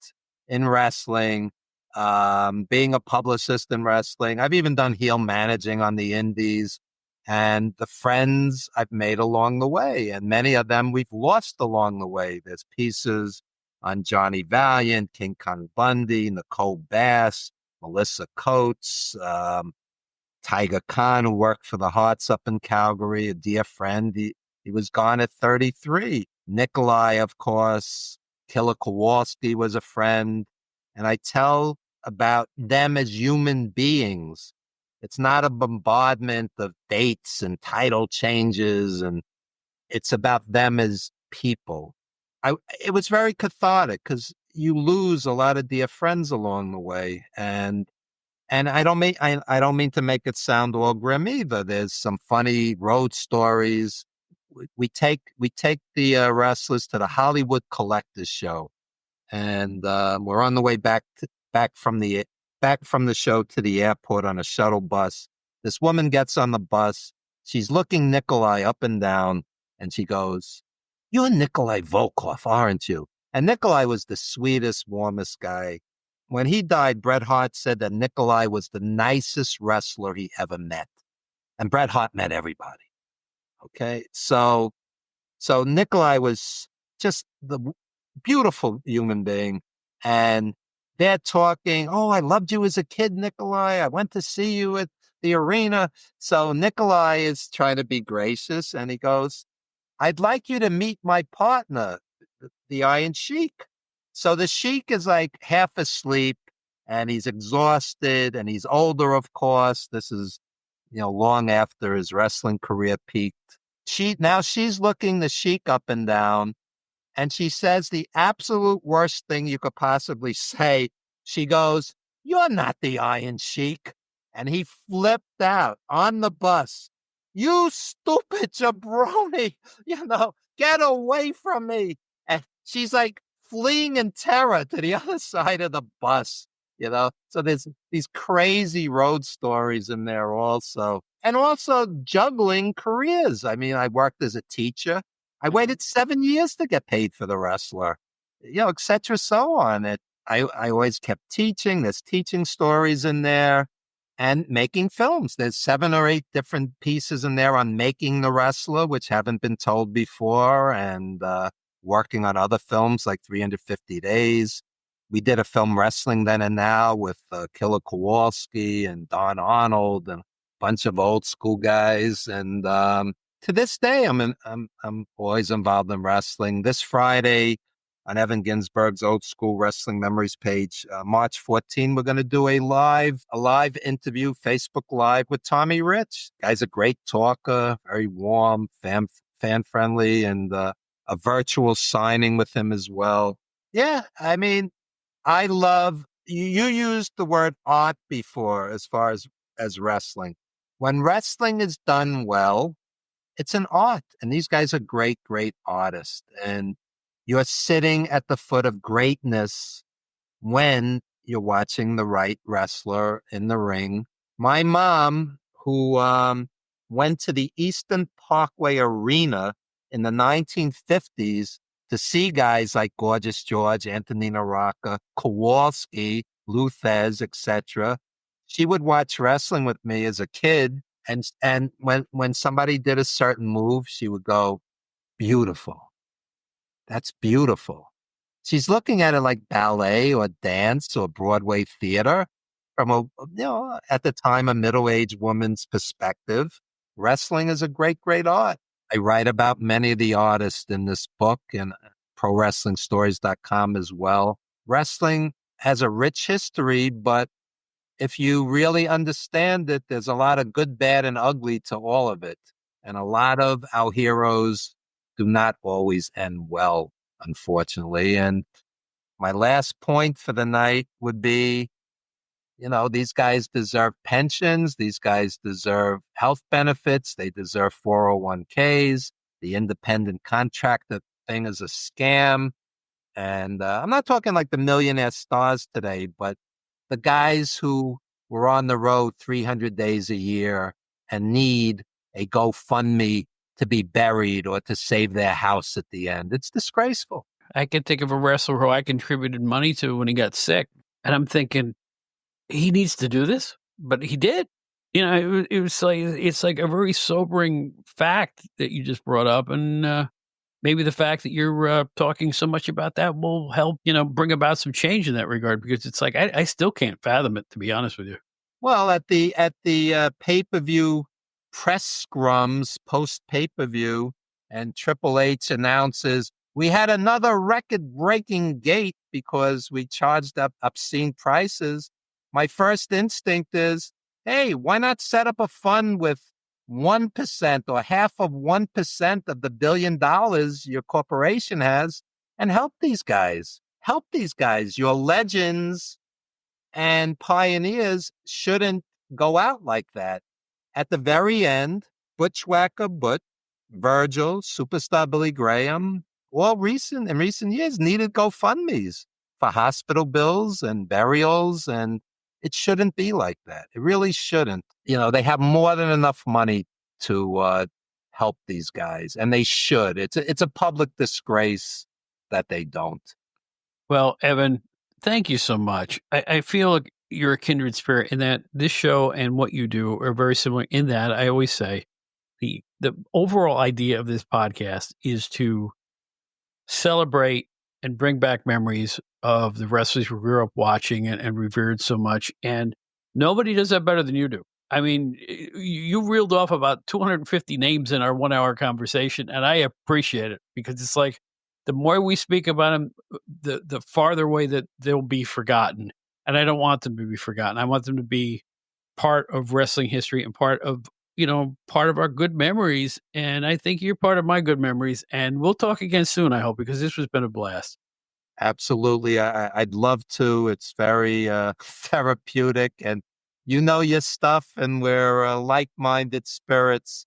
in wrestling, being a publicist in wrestling. I've even done heel managing on the indies, and the friends I've made along the way. And many of them we've lost along the way. There's pieces on Johnny Valiant, King Kong Bundy, Nicole Bass, Melissa Coates, Tiger Khan, who worked for the Hearts up in Calgary, a dear friend. He was gone at 33. Nikolai, of course. Killer Kowalski was a friend. And I tell about them as human beings. It's not a bombardment of dates and title changes, and it's about them as people. It was very cathartic because you lose a lot of dear friends along the way, and I don't mean to make it sound all grim either. There's some funny road stories. We take the wrestlers to the Hollywood Collectors Show, and we're on the way back from the show to the airport on a shuttle bus. This woman gets on the bus. She's looking Nikolai up and down, and she goes, "You're Nikolai Volkov, aren't you?" And Nikolai was the sweetest, warmest guy. When he died, Bret Hart said that Nikolai was the nicest wrestler he ever met. And Bret Hart met everybody. Okay. So Nikolai was just the beautiful human being. And they're talking, "Oh, I loved you as a kid, Nikolai. I went to see you at the arena." So Nikolai is trying to be gracious, and he goes, "I'd like you to meet my partner, the Iron Sheik." So the Sheik is like half asleep, and he's exhausted, and he's older, of course. This is, long after his wrestling career peaked. She's looking the Sheik up and down, and she says the absolute worst thing you could possibly say. She goes, "You're not the Iron Sheik." And he flipped out on the bus. "You stupid jabroni, get away from me." And she's like fleeing in terror to the other side of the bus, So there's these crazy road stories in there also. And also juggling careers. I mean, I worked as a teacher. I waited 7 years to get paid for The Wrestler, et cetera, so on. I always kept teaching. There's teaching stories in there and making films. There's 7 or 8 different pieces in there on making The Wrestler, which haven't been told before, and working on other films like 350 Days. We did a film, Wrestling Then and Now, with Killer Kowalski and Don Arnold and a bunch of old school guys. And to this day, I'm always involved in wrestling. This Friday on Evan Ginzburg's Old School Wrestling Memories page, March 14, we're going to do a live interview, Facebook Live, with Tommy Rich. Guy's a great talker, very warm, fan friendly, and a virtual signing with him as well. Yeah, I mean, I love, you used the word art before as far as wrestling. When wrestling is done well, it's an art. And these guys are great, great artists. And you're sitting at the foot of greatness when you're watching the right wrestler in the ring. My mom, who went to the Eastern Parkway Arena in the 1950s to see guys like Gorgeous George, Antonina Rocca, Kowalski, Luthez, etc. She would watch wrestling with me as a kid, and when somebody did a certain move, she would go, "Beautiful. That's beautiful." She's looking at it like ballet or dance or Broadway theater from at the time, a middle-aged woman's perspective. wrestling is a great, great art. I write about many of the artists in this book and prowrestlingstories.com as well. Wrestling has a rich history, but if you really understand it, there's a lot of good, bad, and ugly to all of it. And a lot of our heroes do not always end well, unfortunately. And my last point for the night would be, these guys deserve pensions. These guys deserve health benefits. They deserve 401ks. The independent contractor thing is a scam. And I'm not talking like the millionaire stars today, but the guys who were on the road 300 days a year and need a GoFundMe to be buried or to save their house at the end. It's disgraceful. I can think of a wrestler who I contributed money to when he got sick. And I'm thinking, he needs to do this, but he did. It's like a very sobering fact that you just brought up. And maybe the fact that you're talking so much about that will help, bring about some change in that regard, because it's like, I still can't fathom it, to be honest with you. Well, at the pay-per-view press scrums post pay-per-view, and Triple H announces we had another record-breaking gate because we charged up obscene prices. My first instinct is, hey, why not set up a fund with 1% or half of 1% of the $1 billion your corporation has and help these guys? Help these guys. Your legends and pioneers shouldn't go out like that. At the very end, Bushwhacker Butch, Virgil, Superstar Billy Graham, all in recent years needed GoFundMes for hospital bills and burials, and it shouldn't be like that. It really shouldn't. They have more than enough money to help these guys, and they should. It's a public disgrace that they don't. Well, Evan, thank you so much. I feel like you're a kindred spirit in that this show and what you do are very similar in that I always say the overall idea of this podcast is to celebrate and bring back memories of the wrestlers we grew up watching and revered so much. And nobody does that better than you do. I mean, you reeled off about 250 names in our 1 hour conversation, and I appreciate it because it's like the more we speak about them, the farther away that they'll be forgotten. And I don't want them to be forgotten. I want them to be part of wrestling history and part of our good memories. And I think you're part of my good memories. And we'll talk again soon, I hope, because this has been a blast. Absolutely. I'd love to. It's very therapeutic, and your stuff, and we're like-minded spirits.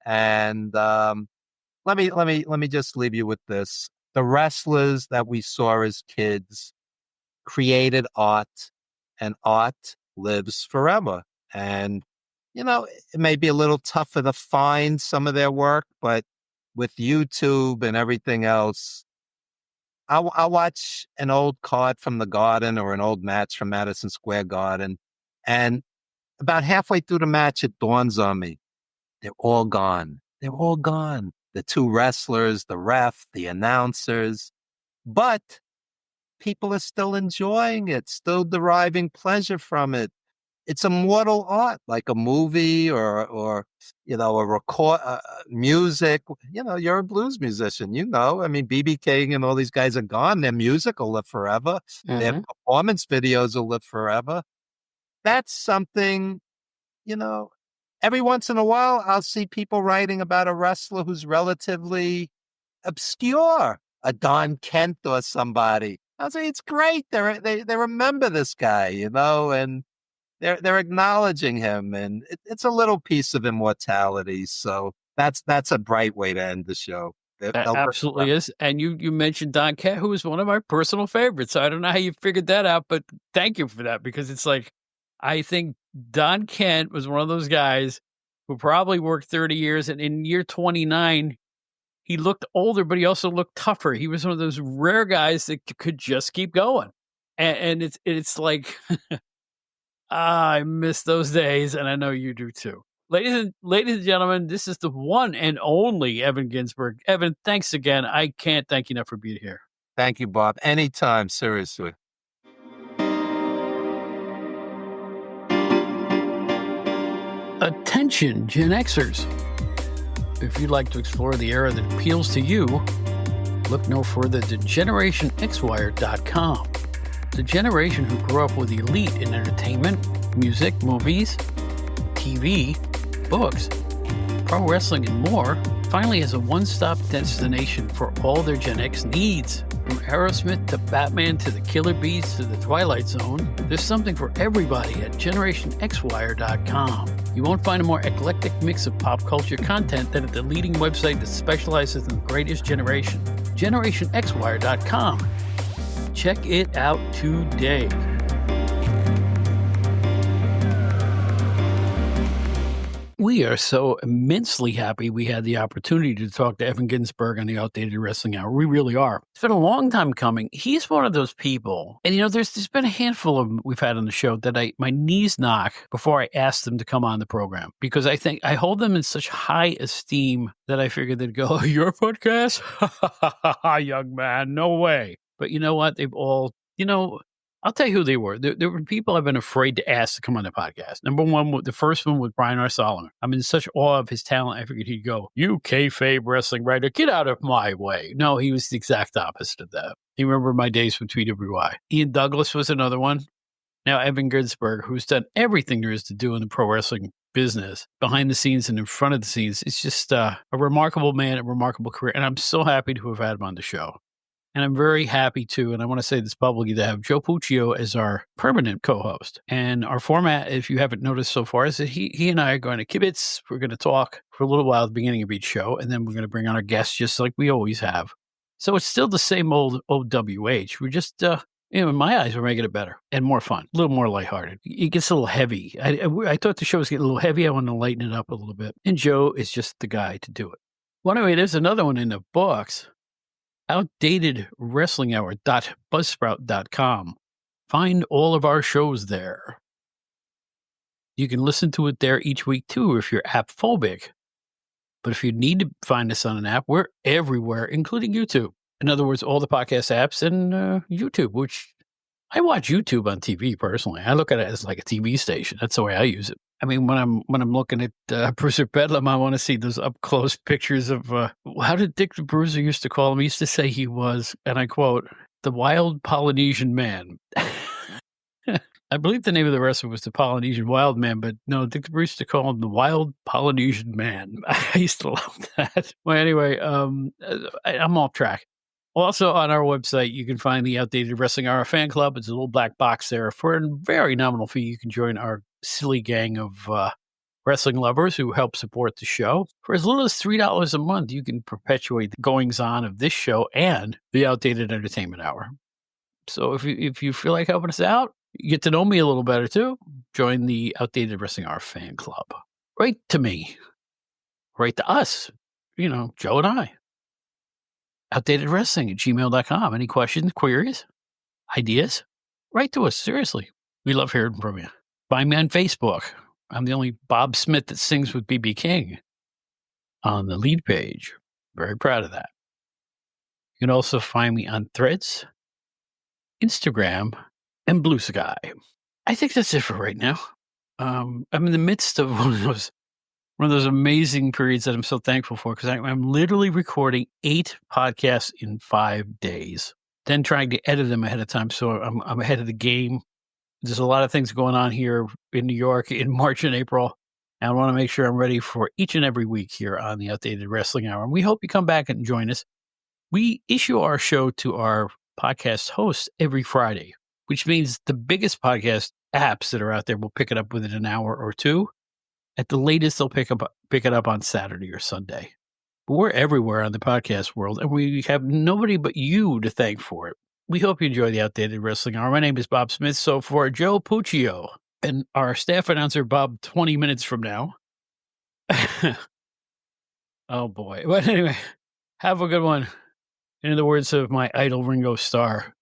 And let me just leave you with this. The wrestlers that we saw as kids created art, and art lives forever. And it may be a little tougher to find some of their work, but with YouTube and everything else, I'll watch an old card from the Garden or an old match from Madison Square Garden, and about halfway through the match, it dawns on me, they're all gone. They're all gone. The two wrestlers, the ref, the announcers, but people are still enjoying it, still deriving pleasure from it. It's immortal art, like a movie or a record, music. You're a blues musician. I mean, B.B. King and all these guys are gone. Their music will live forever. Mm-hmm. Their performance videos will live forever. That's something, every once in a while, I'll see people writing about a wrestler who's relatively obscure, a Don Kent or somebody. I'll say it's great. They remember this guy, and they're acknowledging him, and it's a little piece of immortality. So that's a bright way to end the show. That absolutely is. And you mentioned Don Kent, who is one of my personal favorites. So I don't know how you figured that out, but thank you for that, because it's like, I think Don Kent was one of those guys who probably worked 30 years, and in year 29, he looked older, but he also looked tougher. He was one of those rare guys that could just keep going. And it's like, I miss those days, and I know you do too. Ladies and gentlemen, this is the one and only Evan Ginzburg. Evan, thanks again. I can't thank you enough for being here. Thank you, Bob. Anytime, seriously. Attention, Gen Xers. If you'd like to explore the era that appeals to you, look no further than GenerationXWire.com. The generation who grew up with elite in entertainment, music, movies, TV, books, pro wrestling, and more finally has a one-stop destination for all their Gen X needs. From Aerosmith to Batman to the Killer Bees to the Twilight Zone, there's something for everybody at GenerationXWire.com. You won't find a more eclectic mix of pop culture content than at the leading website that specializes in the greatest generation, GenerationXWire.com. Check it out today. We are so immensely happy we had the opportunity to talk to Evan Ginzburg on the Outdated Wrestling Hour. We really are. It's been a long time coming. He's one of those people, and there's been a handful of them we've had on the show that my knees knock before I ask them to come on the program, because I think I hold them in such high esteem that I figured they'd go, "Your podcast? Young man, no way." But you know what? They've all, I'll tell you who they were. There were people I've been afraid to ask to come on the podcast. Number one, the first one was Brian R. Solomon. I'm in such awe of his talent. I figured he'd go, "You kayfabe wrestling writer, get out of my way." No, he was the exact opposite of that. You remember my days with TWI. Ian Douglas was another one. Now Evan Ginzburg, who's done everything there is to do in the pro wrestling business, behind the scenes and in front of the scenes. It's just a remarkable man, a remarkable career. And I'm so happy to have had him on the show. And I'm very happy to, and I want to say this publicly, to have Joe Puccio as our permanent co-host. And our format, if you haven't noticed so far, is that he and I are going to kibitz. We're going to talk for a little while at the beginning of each show, and then we're going to bring on our guests just like we always have. So it's still the same old OWH. We're just, in my eyes, we're making it better and more fun, a little more lighthearted. It gets a little heavy. I thought the show was getting a little heavy. I want to lighten it up a little bit. And Joe is just the guy to do it. Well, anyway, there's another one in the books. OutdatedWrestlingHour.buzzsprout.com. Find all of our shows there. You can listen to it there each week too if you're app phobic. But if you need to find us on an app, we're everywhere, including YouTube. In other words, all the podcast apps and YouTube, which I watch YouTube on TV personally. I look at it as like a TV station. That's the way I use it. I mean, when I'm looking at Bruiser Bedlam, I want to see those up close pictures of how did Dick the Bruiser used to call him? He used to say he was, and I quote, "the wild Polynesian man." I believe the name of the wrestler was the Polynesian Wild Man, but no, Dick the Bruiser used to call him the wild Polynesian man. I used to love that. Well, anyway, I'm off track. Also, on our website, you can find the Outdated Wrestling Hour fan club. It's a little black box there. For a very nominal fee, you can join our silly gang of wrestling lovers who help support the show. For as little as $3 a month, you can perpetuate the goings-on of this show and the Outdated Entertainment Hour. So if you feel like helping us out, you get to know me a little better, too. Join the Outdated Wrestling Hour fan club. Write to me. Write to us. Joe and I. OutdatedWrestling@gmail.com. Any questions, queries, ideas? Write to us. Seriously. We love hearing from you. Find me on Facebook. I'm the only Bob Smith that sings with B.B. King on the lead page. Very proud of that. You can also find me on Threads, Instagram, and Blue Sky. I think that's it for right now. I'm in the midst of one of those amazing periods that I'm so thankful for, because I'm literally recording 8 podcasts in 5 days, then trying to edit them ahead of time. So I'm ahead of the game. There's a lot of things going on here in New York in March and April. And I want to make sure I'm ready for each and every week here on the Outdated Wrestling Hour. And we hope you come back and join us. We issue our show to our podcast hosts every Friday, which means the biggest podcast apps that are out there will pick it up within an hour or two. At the latest, they'll pick it up on Saturday or Sunday. But we're everywhere on the podcast world, and we have nobody but you to thank for it. We hope you enjoy the Outdated Wrestling Hour. My name is Bob Smith. So for Joe Puccio and our staff announcer, Bob, 20 minutes from now. Oh, boy. But anyway, have a good one. In the words of my idol, Ringo Starr,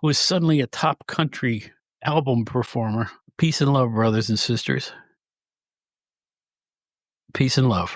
who is suddenly a top country album performer. Peace and love, brothers and sisters. Peace and love.